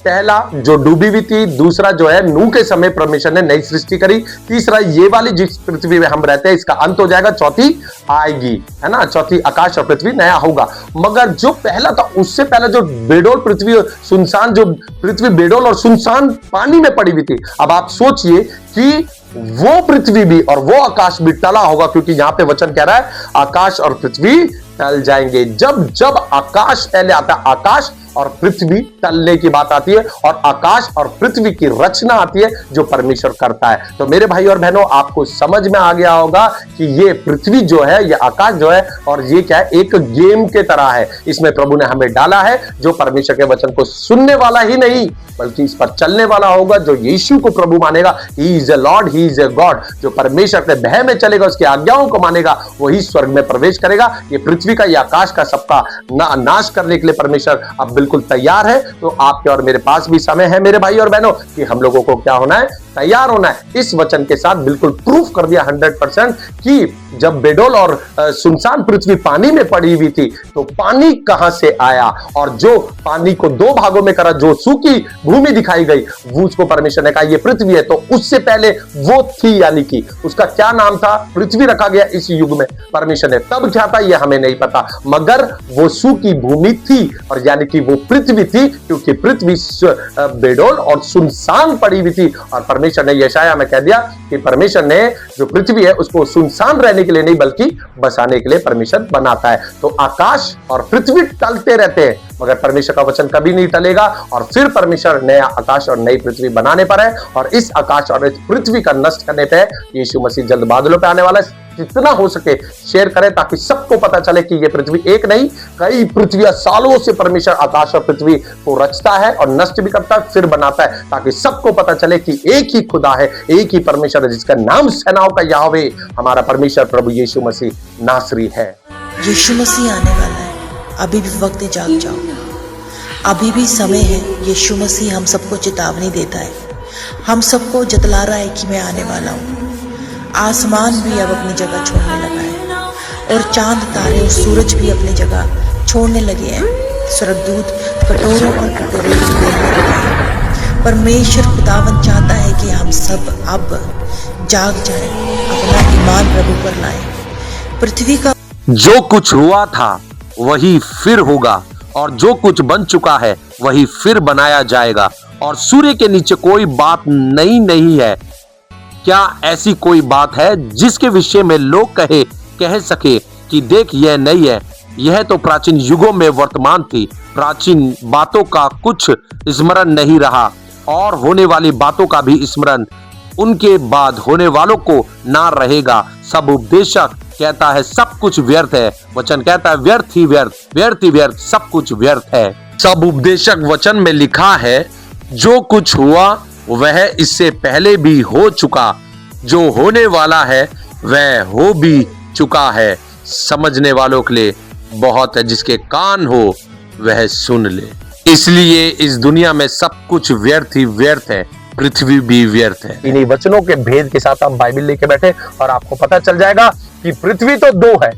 पहला जो डूबी हुई थी, दूसरा जो है नूह के समय परमेश्वर ने नई सृष्टि करी, तीसरा ये वाली जिस पृथ्वी में हम रहते हैं इसका अंत हो जाएगा, चौथी आएगी, है ना, चौथी आकाश और पृथ्वी नया होगा। मगर जो पहला था उससे पहले जो बेडोल पृथ्वी सुनसान, जो पृथ्वी बेडोल और सुनसान पानी में पड़ी हुई थी, अब आप सोचिए कि वो पृथ्वी भी और वो आकाश भी टला होगा, क्योंकि यहां पे वचन कह रहा है आकाश और पृथ्वी टल जाएंगे। जब जब आकाश पहले आता है, आकाश और पृथ्वी टलने की बात आती है, और आकाश और पृथ्वी की रचना आती है जो परमेश्वर करता है। तो मेरे भाई और बहनों, आपको समझ में आ गया होगा कि ये पृथ्वी जो है, ये आकाश जो है, और ये क्या है, एक गेम के तरह है। इसमें प्रभु ने हमें डाला है जो परमेश्वर के वचन को सुनने वाला ही नहीं बल्कि इस पर चलने वाला होगा, जो यीशु को प्रभु मानेगा, he is a Lord, he is a god, जो परमेश्वर के भय में चलेगा, उसकी आज्ञाओं को मानेगा, वही स्वर्ग में प्रवेश करेगा। ये पृथ्वी का, ये आकाश का सबका नाश करने के लिए परमेश्वर अब बिल्कुल तैयार है। तो आपके और मेरे पास भी समय है मेरे भाई और बहनों कि हम लोगों को क्या होना है? तैयार होना है। इस वचन के साथ बिल्कुल प्रूफ कर दिया 100% कि जब बेडोल और सुनसान पृथ्वी पानी में पड़ी हुई थी तो पानी कहां से आया, और जो पानी को 2 भागों में करा, जो सूखी भूमि दिखाई गई, वो उसको परमेश्वर ने कहा ये पृथ्वी है। तो उससे पहले वो थी, यानी कि उसका क्या नाम था? पृथ्वी रखा गया इस युग में परमेश्वर ने। तब क्या था ये हमें नहीं पता, मगर वो सूखी भूमि थी, और यानी कि वो पृथ्वी थी, क्योंकि पृथ्वी बेडोल और सुनसान पड़ी हुई थी। और परमेश्वर ने यशायाह में कह दिया कि परमेश्वर ने जो पृथ्वी है उसको सुनसान रहने के लिए नहीं बल्कि बसाने के लिए परमेश्वर बनाता है। तो आकाश और पृथ्वी टलते रहते हैं मगर परमेश्वर का वचन कभी नहीं टलेगा, और फिर परमेश्वर नया आकाश और नई पृथ्वी बनाने पर है, और इस आकाश और इस पृथ्वी का नष्ट करने पे यीशु मसीह जल्द बादलों पे आने वाला है। जितना हो सके शेयर करें ताकि सबको पता चले कि ये पृथ्वी एक नहीं कई पृथ्वियां सालों से परमेश्वर आकाश और पृथ्वी को रचता है और नष्ट भी करता है फिर बनाता है, ताकि सबको पता चले कि एक ही खुदा है, एक ही परमेश्वर है जिसका नाम सेनाओं का यहोवे हमारा परमेश्वर प्रभु यीशु मसीह नासरी है। यीशु मसीह आने वाला है, अभी भी वक्त है, जाग जाओ, अभी भी समय है। यीशु मसीह हम सबको चेतावनी देता है, हम सबको जतला रहा है कि मैं आने वाला हूँ। आसमान भी अब अपनी जगह छोड़ने लगा है और चांद तारे और सूरज भी अपनी जगह छोड़ने लगे हैं। स्वर्गदूत कटोरों और कटोरे खेलने लगे हैं। परमेश्वर खुदावन चाहता है कि हम सब अब जाग जाएं, अपना ईमान प्रभु पर लाएं। पृथ्वी का जो कुछ हुआ था वही फिर होगा और जो कुछ बन चुका है वही फिर बनाया जाएगा और सूर्य के नीचे कोई बात नई नहीं है। क्या ऐसी कोई बात है जिसके विषय में लोग कह सके कि देख यह नई है? यह तो प्राचीन युगों में वर्तमान थी। प्राचीन बातों का कुछ स्मरण नहीं रहा और होने वाली बातों का भी स्मरण उनके बाद होने वालों को ना रहेगा। सब उपदेशक कहता है सब कुछ व्यर्थ है, वचन कहता है व्यर्थ ही व्यर्थ, व्यर्थ ही व्यर्थ, सब कुछ व्यर्थ है। सब उपदेशक वचन में लिखा है जो कुछ हुआ वह इससे पहले भी हो चुका, जो होने वाला है वह हो भी चुका है। समझने वालों के लिए बहुत है, जिसके कान हो वह सुन ले। इसलिए इस दुनिया में सब कुछ व्यर्थ ही व्यर्थ है, पृथ्वी भी व्यर्थ है। इन्हीं वचनों के भेद के साथ आप बाइबल लेके बैठे और आपको पता चल जाएगा कि पृथ्वी तो दो है,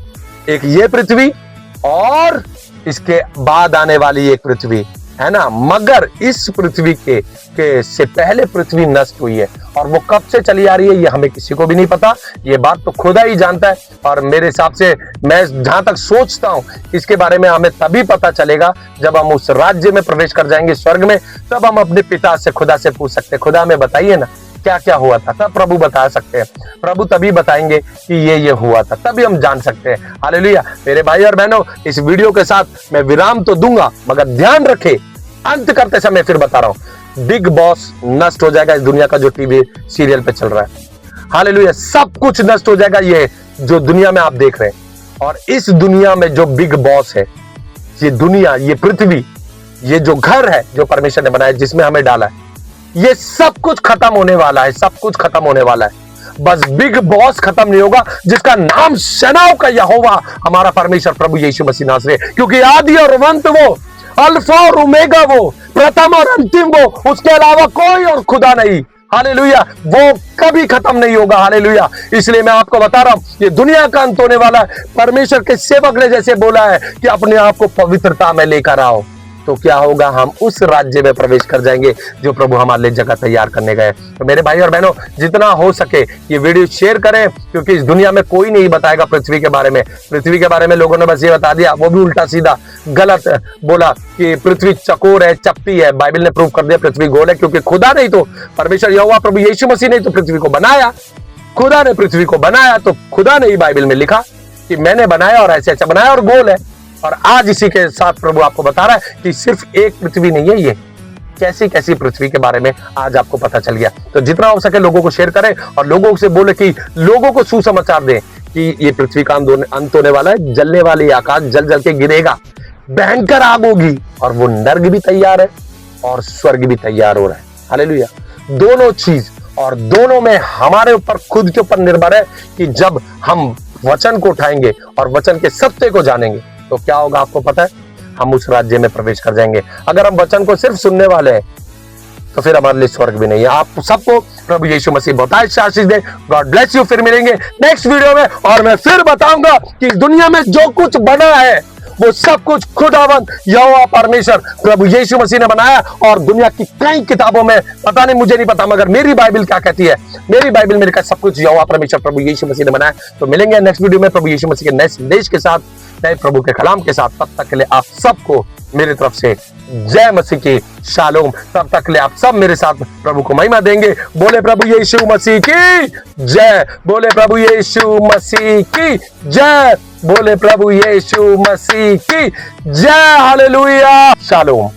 एक ये पृथ्वी और इसके बाद आने वाली एक पृथ्वी है ना। मगर इस पृथ्वी के से पहले पृथ्वी नष्ट हुई है और वो कब से चली आ रही है ये हमें किसी को भी नहीं पता। ये बात तो खुदा ही जानता है और मेरे हिसाब से मैं जहां तक सोचता हूं इसके बारे में हमें तभी पता चलेगा जब हम उस राज्य में प्रवेश कर जाएंगे स्वर्ग में। तब हम अपने पिता से खुदा से पूछ सकते हैं, खुदा हमें बताइए ना क्या क्या हुआ था। तब प्रभु बता सकते हैं, प्रभु तभी बताएंगे कि ये हुआ था, तभी हम जान सकते हैं। हालेलुया। मेरे भाई और बहनों, इस वीडियो के साथ मैं विराम तो दूंगा मगर ध्यान रखे अंत करते समय फिर बता रहा हूं, बिग बॉस नष्ट हो जाएगा। इस दुनिया का जो टीवी सीरियल पे चल रहा है, हालेलुया, सब कुछ नष्ट हो जाएगा ये जो दुनिया में आप देख रहे हैं। और इस दुनिया में जो बिग बॉस है, ये दुनिया, ये पृथ्वी, ये जो घर है जो परमेश्वर ने बनाया जिसमें हमें डाला है, ये सब कुछ खत्म होने वाला है, सब कुछ खत्म होने वाला है। बस बिग बॉस खत्म नहीं होगा जिसका नाम सेनाओं का यहोवा हमारा परमेश्वर प्रभु यीशु मसीह नासरी है। क्योंकि आदि और अंत वो, अल्फा और ओमेगा वो, प्रथम और अंतिम वो, उसके अलावा कोई और खुदा नहीं। हालेलुया। वो कभी खत्म नहीं होगा। हालेलुया। इसलिए मैं आपको बता रहा हूं ये दुनिया का अंत होने वाला है। परमेश्वर के सेवक ने जैसे बोला है कि अपने आप को पवित्रता में लेकर आओ, तो क्या होगा, हम उस राज्य में प्रवेश कर जाएंगे जो प्रभु हमारे लिए जगह तैयार करने गए। तो मेरे भाई और बहनों, जितना हो सके ये वीडियो शेयर करें, क्योंकि इस दुनिया में कोई नहीं बताएगा पृथ्वी के बारे में। पृथ्वी के बारे में लोगों ने बस ये बता दिया, वो भी उल्टा सीधा गलत बोला कि पृथ्वी चकोर है, चपटी है। बाइबल ने प्रूव कर दिया पृथ्वी गोल है, क्योंकि खुदा नहीं तो परमेश्वर यहोवा प्रभु यीशु मसीह ने तो पृथ्वी को बनाया। खुदा ने पृथ्वी को बनाया, तो खुदा ने ही बाइबल में लिखा कि मैंने बनाया और ऐसे ऐसा बनाया और गोल है। और आज इसी के साथ प्रभु आपको बता रहा है कि सिर्फ एक पृथ्वी नहीं है, ये कैसी कैसी पृथ्वी के बारे में आज आपको पता चल गया। तो जितना हो सके लोगों को शेयर करें और लोगों से बोले कि लोगों को सुसमाचार दें कि ये पृथ्वी का अंत होने वाला है, जलने वाली आकाश जल जल के गिरेगा, भयंकर आग होगी और वो नर्क भी तैयार है और स्वर्ग भी तैयार हो रहा है। हालेलुया। दोनों चीज, और दोनों में हमारे ऊपर खुद के ऊपर निर्भर है कि जब हम वचन को उठाएंगे और वचन के सत्य को जानेंगे तो क्या होगा आपको पता है, हम उस राज्य में प्रवेश कर जाएंगे। अगर हम वचन को सिर्फ सुनने वाले हैं तो फिर हमारे लिए स्वर्ग भी नहीं है। आप सबको प्रभु यीशु मसीह बहुत आशीष दे। God bless you. फिर मिलेंगे नेक्स्ट वीडियो में और मैं फिर बताऊंगा कि इस दुनिया में जो कुछ बना है वो सब कुछ खुदावंद यहोवा परमेश्वर प्रभु यीशु मसीह ने बनाया। और दुनिया की कई किताबों में, पता नहीं, मुझे नहीं पता, मगर मेरी बाइबल क्या कहती है, मेरी बाइबल में लिखा सब कुछ यहोवा परमेश्वर प्रभु यीशु मसीह ने बनाया। तो मिलेंगे नेक्स्ट वीडियो में प्रभु यीशु मसीह के नए संदेश के साथ, नए प्रभु के कलाम के साथ। तब तक के लिए आप सबको मेरी तरफ से जय मसीह की शालोम। तब तक के लिए आप सब मेरे साथ प्रभु को महिमा देंगे। बोले प्रभु यीशु मसीह की जय, बोले प्रभु यीशु मसीह की जय, बोले प्रभु यीशु मसीह की जय। हालेलुया। शालोम।